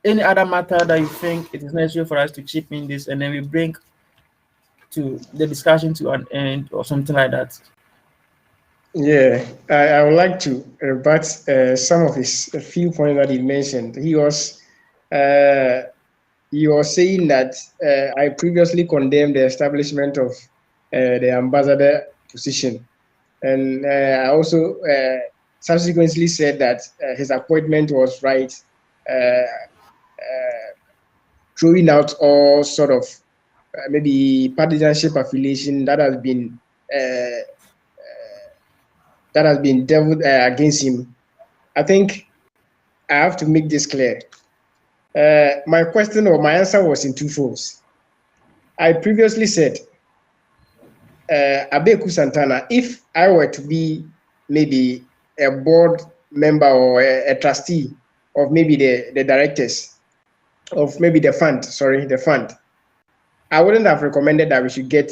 any other matter that you think it is necessary for us to chip in this and then we bring to the discussion to an end or something like that. yeah. I would like to rebut some of his a few points that he mentioned. He was saying that I previously condemned the establishment of the ambassador position, and I also subsequently said that his appointment was right, throwing out all sort of maybe partisanship affiliation that has been deviled against him. I think I have to make this clear. My question or my answer was in two folds. I previously said, Abeiku Santana, if I were to be maybe a board member or a trustee of maybe the directors of maybe the fund, I wouldn't have recommended that we should get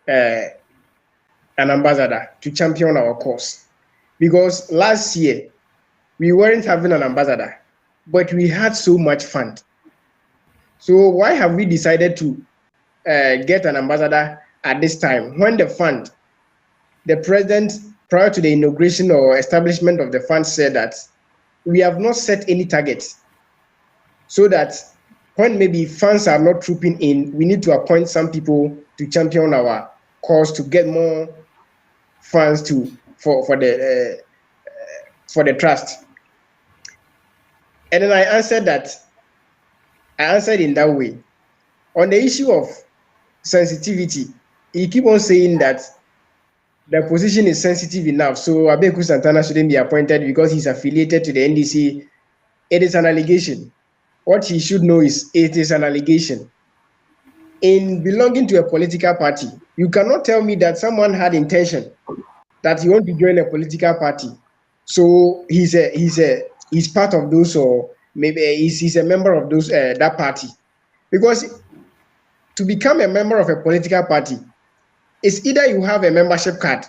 an ambassador to champion our cause. Because last year, we weren't having an ambassador, but we had so much fund. So why have we decided to get an ambassador at this time when the president, prior to the inauguration or establishment of the fund, said that we have not set any targets, so that when maybe funds are not trooping in, we need to appoint some people to champion our cause to get more funds for the trust. And then I answered in that way. On the issue of sensitivity, he keep on saying that the position is sensitive enough, so Abeiku Santana shouldn't be appointed because he's affiliated to the NDC. It is an allegation. What he should know is it is an allegation. In belonging to a political party, you cannot tell me that someone had intention that he want to join a political party, so he's part of those, or maybe he's a member of those that party. Because to become a member of a political party, it's either you have a membership card,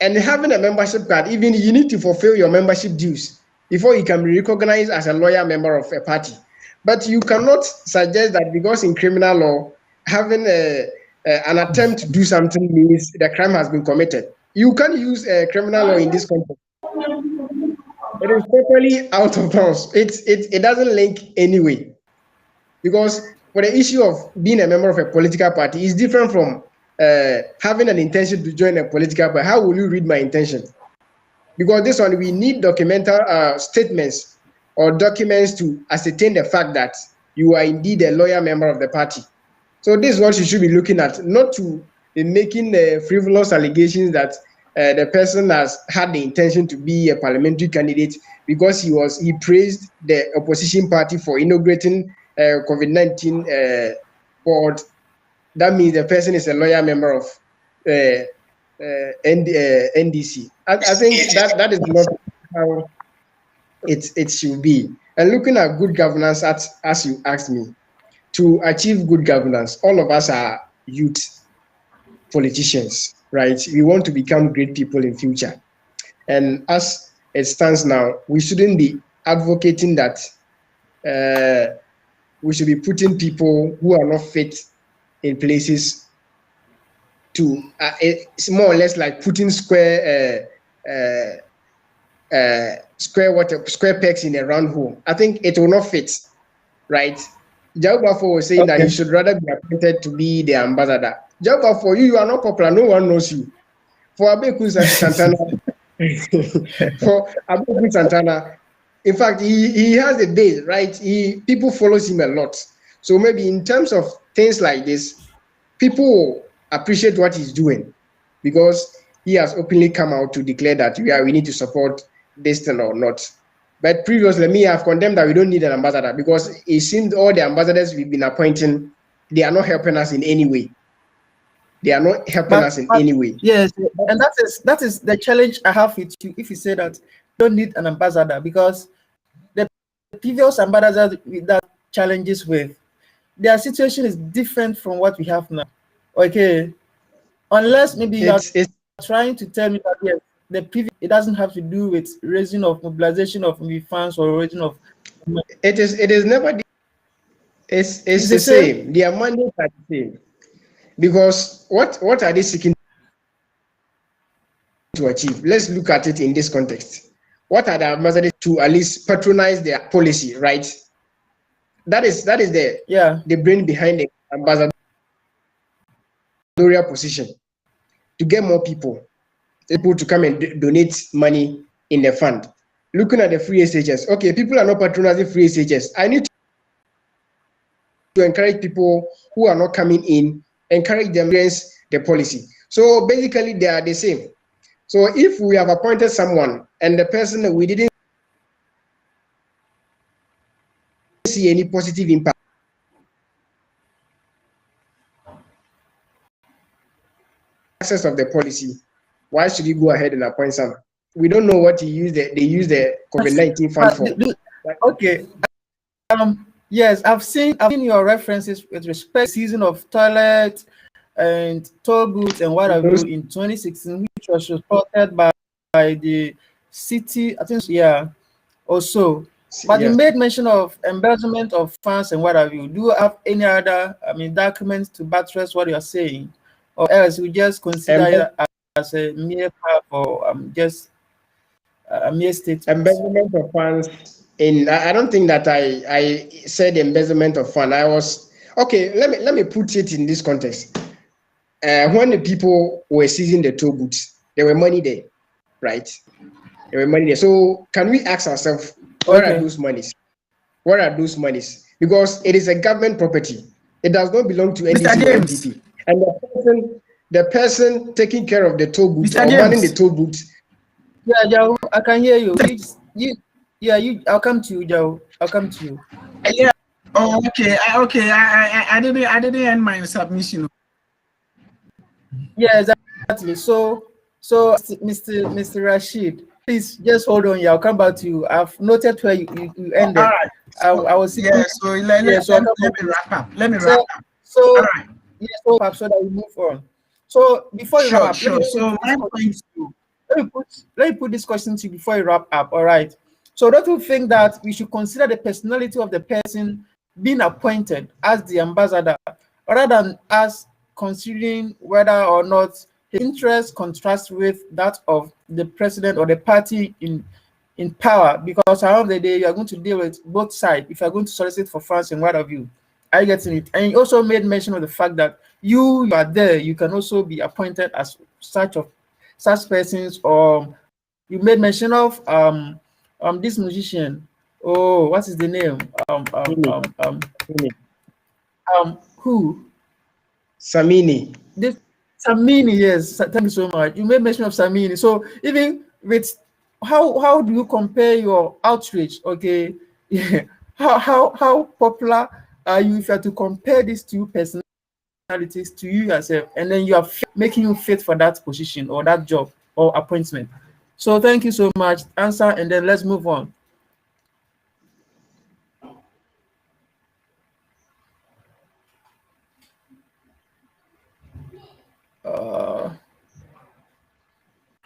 and having a membership card, even you need to fulfill your membership dues before you can be recognized as a loyal member of a party. But you cannot suggest that because in criminal law, having an attempt to do something means the crime has been committed. You can't use criminal law in this context. It is totally out of bounds. It doesn't link anyway. Because for the issue of being a member of a political party is different from having an intention to join a political party, how will you read my intention? Because this one, we need documental statements or documents to ascertain the fact that you are indeed a loyal member of the party. So this is what you should be looking at, not to be making frivolous allegations that the person has had the intention to be a parliamentary candidate because he praised the opposition party for inaugurating COVID-19 board. That means the person is a loyal member of NDC. I think that is not how it should be. And looking at good governance, as you asked me, to achieve good governance, all of us are youth politicians, right? We want to become great people in future. And as it stands now, we shouldn't be advocating that we should be putting people who are not fit in places to it's more or less like putting square pegs in a round hole. I think it will not fit, right? Jabafo was saying that you should rather be appointed to be the ambassador. Jabafo, you are not popular, no one knows you. For Abeiku Santana'S, in fact, he has a base, right? People follows him a lot. So maybe in terms of things like this, people appreciate what he's doing because he has openly come out to declare that we need to support this thing or not. But previously, me have condemned that we don't need an ambassador because it seems all the ambassadors we've been appointing, they are not helping us in any way. They are not helping us in any way. Yes, and that is the challenge I have with you. If you say that you don't need an ambassador, because the previous ambassadors that challenges with, their situation is different from what we have now. Okay, unless maybe you are trying to tell me that yes, the previous, it doesn't have to do with raising of mobilization of funds or raising of. It is never. It's the same. Their mandates are the same. Because what are they seeking to achieve? Let's look at it in this context. What are the ambassadors to at least patronize their policy, right? That is the brain behind the ambassadorial position, to get more people to come and donate money in the fund. Looking at the free agents, okay, people are not patronizing free agents. I need to encourage people who are not coming in, encourage them against the policy. So basically, they are the same. So if we have appointed someone and the person we didn't see any positive impact of the policy, why should you go ahead and appoint someone? We don't know what they use the COVID-19 fund for. Okay. Yes, I've seen your references with respect to season of toilet and toll booths and what have you in 2016, which was reported by the city, I think, also. But you made mention of embezzlement of funds and what have you. Do you have any other, documents to buttress what you're saying, or else we just consider it as a mere part or just a mere statement? Embezzlement of funds. I don't think that I said embezzlement of fund. I was okay. Let me put it in this context. When the people were seizing the toll booths, there were money there, right? There were money there. So can we ask ourselves, where are those monies? Where are those monies? Because it is a government property. It does not belong to NDC or NDP. And the person taking care of the toll booths or running the toll booths. Yeah, Joe, I can hear you. I'll come to you, Joe. I'll come to you. Yeah. Oh, okay. I didn't end my submission. Yeah, exactly. So Mr. Rashid, please just hold on. Yeah, I'll come back to you. I've noted where you ended. All right. I was so let me wrap up. Let me wrap up. So all right. So that we move on. So before you wrap up, let me put this question to you before you wrap up. All right. So don't you think that we should consider the personality of the person being appointed as the ambassador, rather than us considering whether or not his interest contrasts with that of the president or the party in power? Because at the end of the day, you are going to deal with both sides if you are going to solicit for funds and what have you. Are you getting it? And you also made mention of the fact that you are there, you can also be appointed as such persons. You made mention of this musician. Oh, what is the name? Who? Samini. This Samini, yes. Thank you so much. You made mention of Samini. So even with how do you compare your outreach? Okay, yeah. How popular are you if you are to compare these two personalities to you yourself, and then you are making you fit for that position or that job or appointment? So thank you so much. Answer, and then let's move on.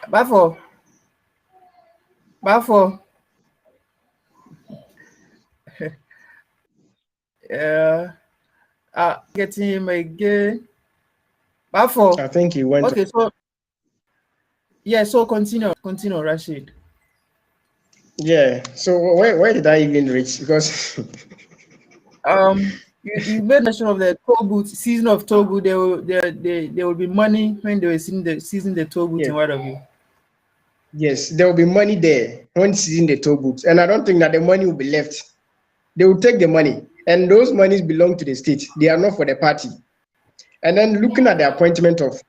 Bafo. Getting him again. Bafo. I think he went. Okay, so yeah, so continue, Rashid. Yeah. So where did I even reach? Because you made mention of the toll booth season of toll booth. There will be money when they were seeing the season the toll booth, yes. and what have you. Yes, there will be money there when seeing the toll booths, and I don't think that the money will be left. They will take the money, and those monies belong to the state. They are not for the party. And then looking at the appointment of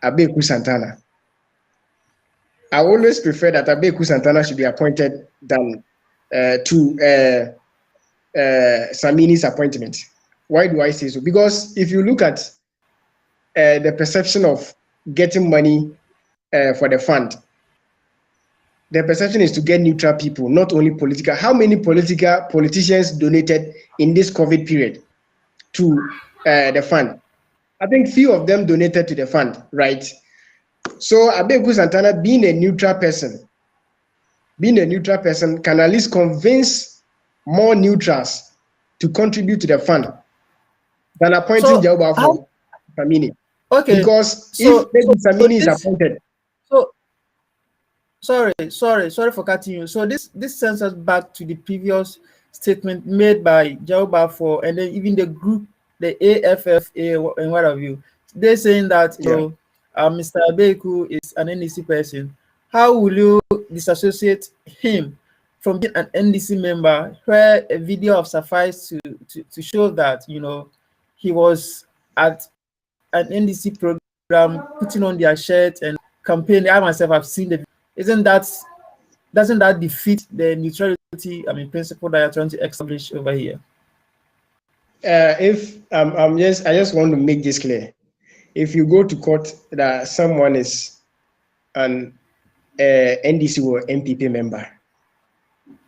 Abeiku Santana, I always prefer that Abeiku Santana should be appointed than to Samini's appointment. Why do I say so? Because if you look at the perception of getting money for the fund, the perception is to get neutral people, not only political. How many politicians donated in this COVID period to the fund? I think few of them donated to the fund, right? So Abeiku Santana, being a neutral person, can at least convince more neutrals to contribute to the fund than appointing Jauba for Samini. Okay. Because if Samini is appointed. So sorry for cutting you. So this sends us back to the previous statement made by Jauba for, and then even the group, the AFFA and what have you. They're saying that Mr. Abeiku is an NDC person. How will you disassociate him from being an NDC member, where a video of suffice to show that he was at an NDC program, putting on their shirt and campaigning? I myself have seen the. Doesn't that defeat the neutrality principle that you're trying to establish over here? I just want to make this clear. If you go to court that someone is an NDC or MPP member,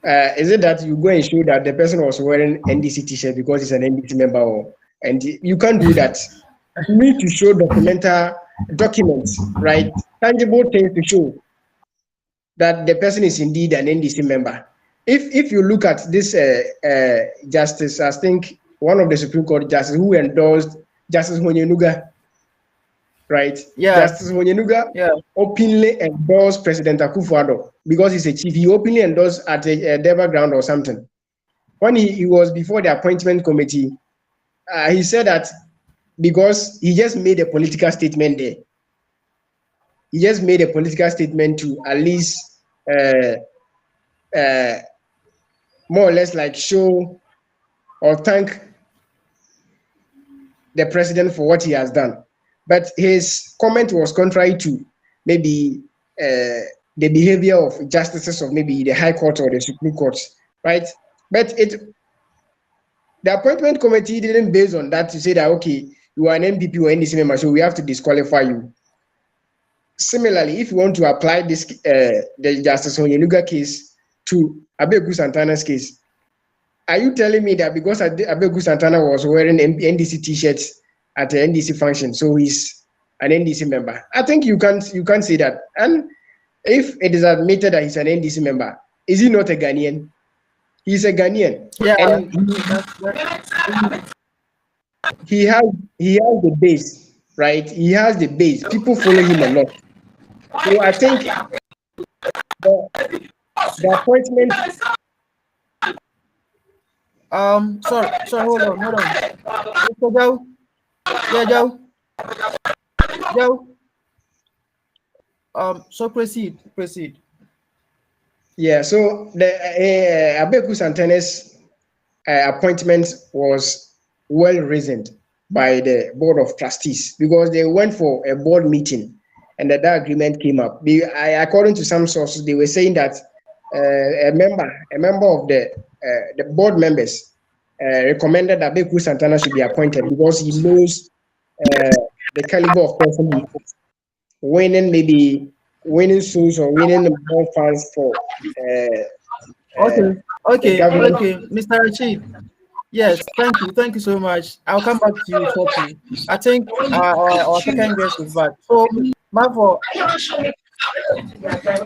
is it that you go and show that the person was wearing NDC t-shirt because he's an NDC member, and you can't do that? You need to show documents, right? Tangible things to show that the person is indeed an NDC member. If you look at this justice, I think one of the Supreme Court justices who endorsed Justice Honyenuga, right? Yeah. Justice Honyenuga openly endorsed President Akufo-Addo because he's a chief. He openly endorsed at a Deva ground or something. When he was before the appointment committee, he said that because he just made a political statement there. He just made a political statement to at least more or less like show or thank the president for what he has done. But his comment was contrary to maybe the behavior of justices of maybe the High Court or the Supreme Court, right? But the appointment committee didn't base on that to say that, okay, you are an MPP or NDC member, so we have to disqualify you. Similarly, if you want to apply this the Justice Honyenuga case to Abeiku Santana's case, are you telling me that because Abeiku Santana was wearing NDC t-shirts at the NDC function, so he's an NDC member? I think you can't say that. And if it is admitted that he's an NDC member, is he not a Ghanaian? He's a Ghanaian. Yeah. And he has the base, right? He has the base. People follow him a lot. So I think the appointment Sorry, hold on. Mr. Joe, yeah, Joe. So proceed. Yeah, so the Abeiku Santana'S appointment was well reasoned by the Board of Trustees because they went for a board meeting and that agreement came up. According to some sources, they were saying that a member of the board members recommended that Abeiku Santana'S should be appointed because he knows the caliber of person he is, winning souls or winning more fans for Okay, government. Mr. Rashid. Yes, thank you so much. I'll come back to you shortly. I think our second guest is back. So, Marvo,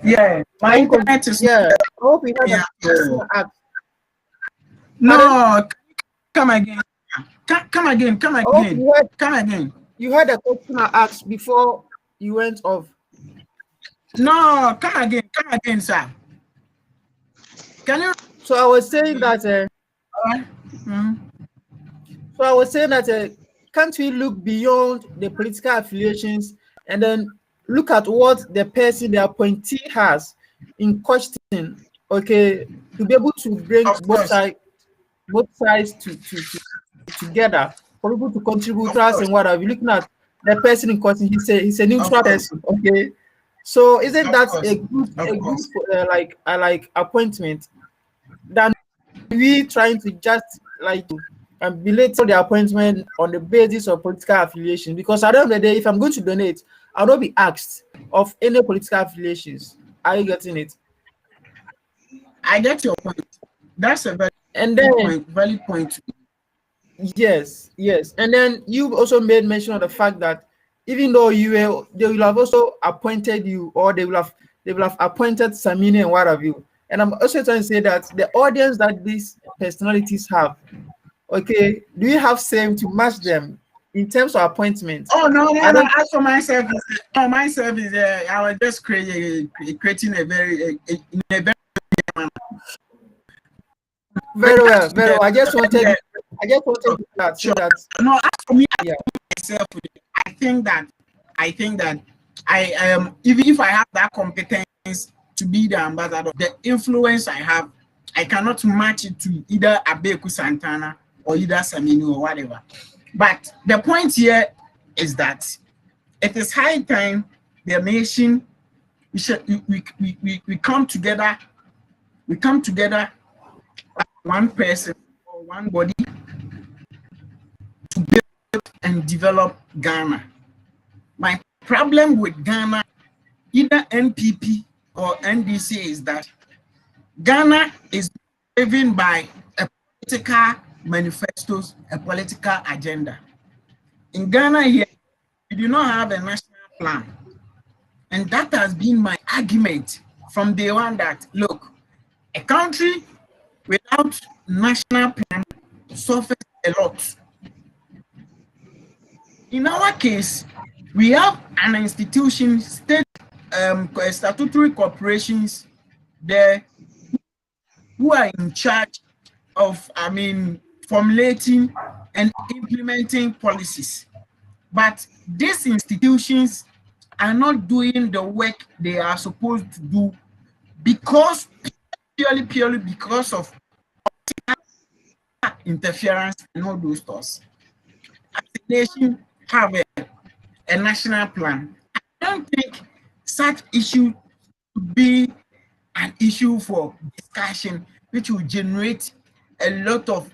Yeah, my internet is. yeah. I hope you had a No, come again. Come again. You had a question I asked before you went off. No, come again, sir. Can you? So I was saying that. So I was saying that can't we look beyond the political affiliations and then look at what the person, the appointee, has in question? Okay, to be able to bring both sides together for people to contribute to us and what are we looking at the person in question? He's a neutral person. Okay, so isn't that a good like appointment than we trying to just like belittle the appointment on the basis of political affiliation? Because at the end of the day, if I'm going to donate, I'll not be asked of any political affiliations. Are you getting it? I get your point. That's a valid point. Yes. And then you also made mention of the fact that even though they will have also appointed you, or they will have appointed Samini and what have you. And I'm also trying to say that the audience that these personalities have, okay, do you have same to match them in terms of appointments? Oh no. As for myself, my service, I was just creating a very very well. I just wanted that. Sure. That. No, as for me, myself, I think that I even if I have that competence to be the ambassador, the influence I have, I cannot match it to either Abeiku Santana or either Samini or whatever. But the point here is that it is high time the nation we come together. We come together as one person or one body to build and develop Ghana. My problem with Ghana, either NPP or NDC, is that Ghana is driven by a political manifestos, a political agenda. In Ghana here, we do not have a national plan. And that has been my argument from day one, that look, a country without national plan suffers a lot. In our case, we have an institution, state statutory corporations there who are in charge of, formulating and implementing policies. But these institutions are not doing the work they are supposed to do because purely because of interference and all those stuff. As a nation have a national plan, I don't think such issue would be an issue for discussion, which will generate a lot of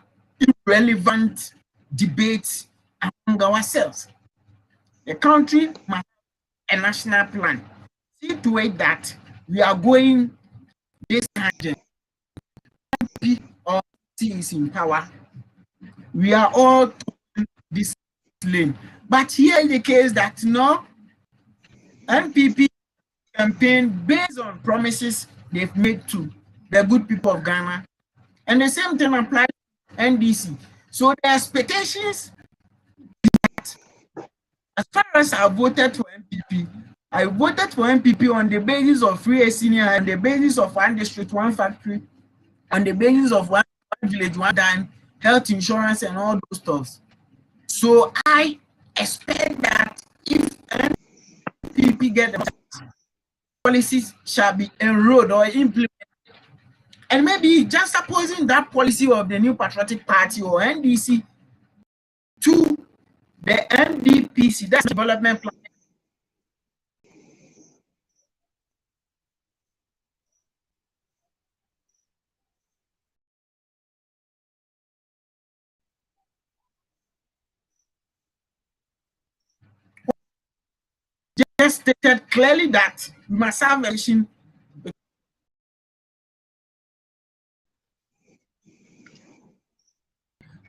irrelevant debates among ourselves. The country must have a national plan. See to it that we are going this tangent. Or is in power, we are all this lane. But here is the case that no, NPP campaign based on promises they've made to the good people of Ghana, and the same thing applies to NDC. So the expectations, as far as I voted for NPP, I voted for NPP on the basis of free senior, on the basis of one district, one factory, on the basis of one village, one dime, health insurance and all those stuff. So I expect that if NPP get the policies shall be enrolled or implemented, and maybe just supposing that policy of the New Patriotic Party or NDC to the NDPC, that's development plan. Just stated clearly that we must have a vision.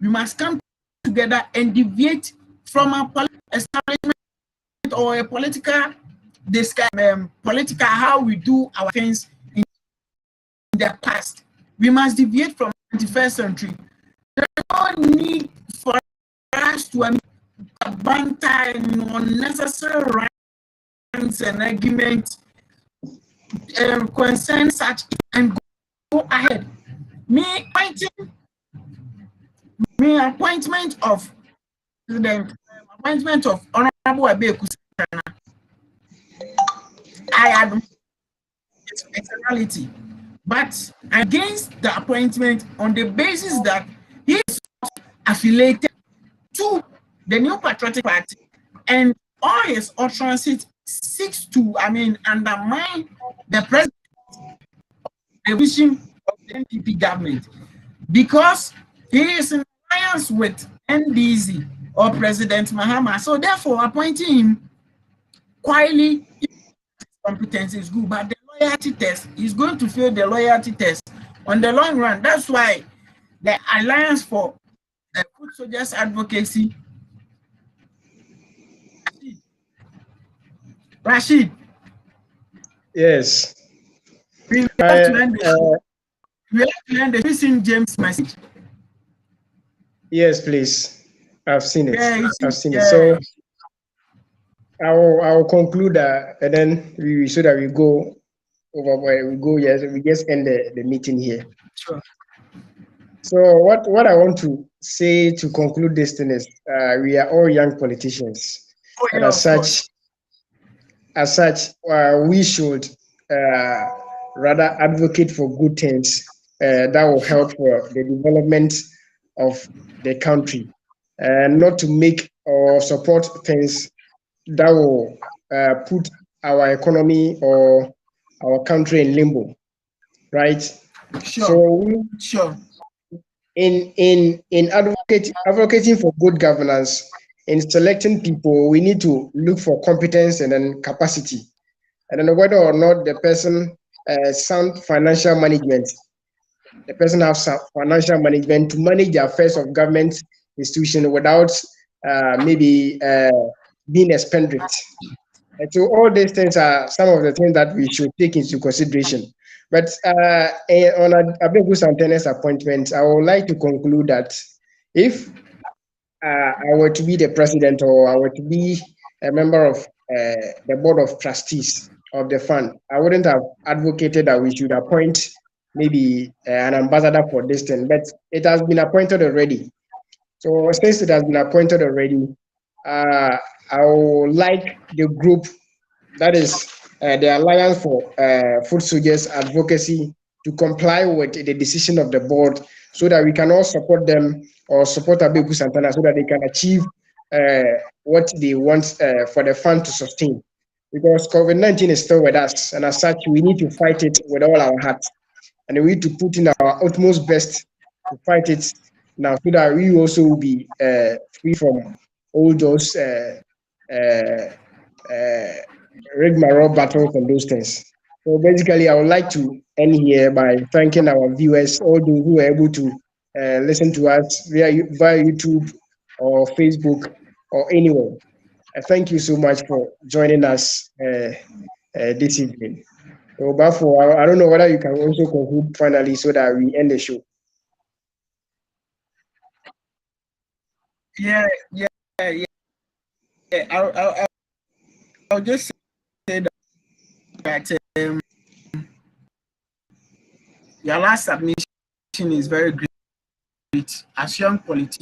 We must come together and deviate from a establishment or a political political how we do our things in the past. We must deviate from the 21st century. There is no need for us to banter and unnecessary rants and arguments concern such and go ahead. Appointment of Honorable Abeiku Santana'S. I admire his personality, but against the appointment on the basis that he is affiliated to the New Patriotic Party and all his utterances seeks to, undermine the president, the vision of the NPP government, because he is in alliance with NDC or President Mahama. So therefore, appointing him quietly, competence is good, but the loyalty test is going to fail the loyalty test on the long run. That's why the Alliance for Footsoldiers Advocacy, Rashid. Yes. We have to end the missing James message. Yes, please. I've seen it. Yeah, I've seen it. So I will conclude that, and then so that we go over where we go. Yes, we just end the meeting here. Sure. So what I want to say to conclude this thing is, we are all young politicians, and as such, we should rather advocate for good things that will help for the development of the country, and not to make or support things that will put our economy or our country in limbo, right? Sure. So sure. In advocating for good governance, in selecting people, we need to look for competence and then capacity, and then whether or not the person sound financial management. The person has financial management to manage the affairs of government institution without maybe being a spendthrift. And so all these things are some of the things that we should take into consideration. But on Abeiku Santana'S appointment, I would like to conclude that if I were to be the president or I were to be a member of the board of trustees of the fund, I wouldn't have advocated that we should appoint maybe an ambassador for this thing, but it has been appointed already. So since it has been appointed already, I would like the group, that is the Alliance for Footsoldiers Advocacy, to comply with the decision of the board so that we can all support them or support Abeiku Santana'S so that they can achieve what they want for the fund to sustain. Because COVID-19 is still with us, and as such, we need to fight it with all our heart. And we need to put in our utmost best to fight it now so that we also will be free from all those rigmarole battles and those things. So basically, I would like to end here by thanking our viewers, all those who are able to listen to us via YouTube or Facebook or anywhere. Thank you so much for joining us this evening. So, Bafo, I don't know whether you can also conclude finally so that we end the show. Yeah. I'll just say that your last submission is very great. it as young politicians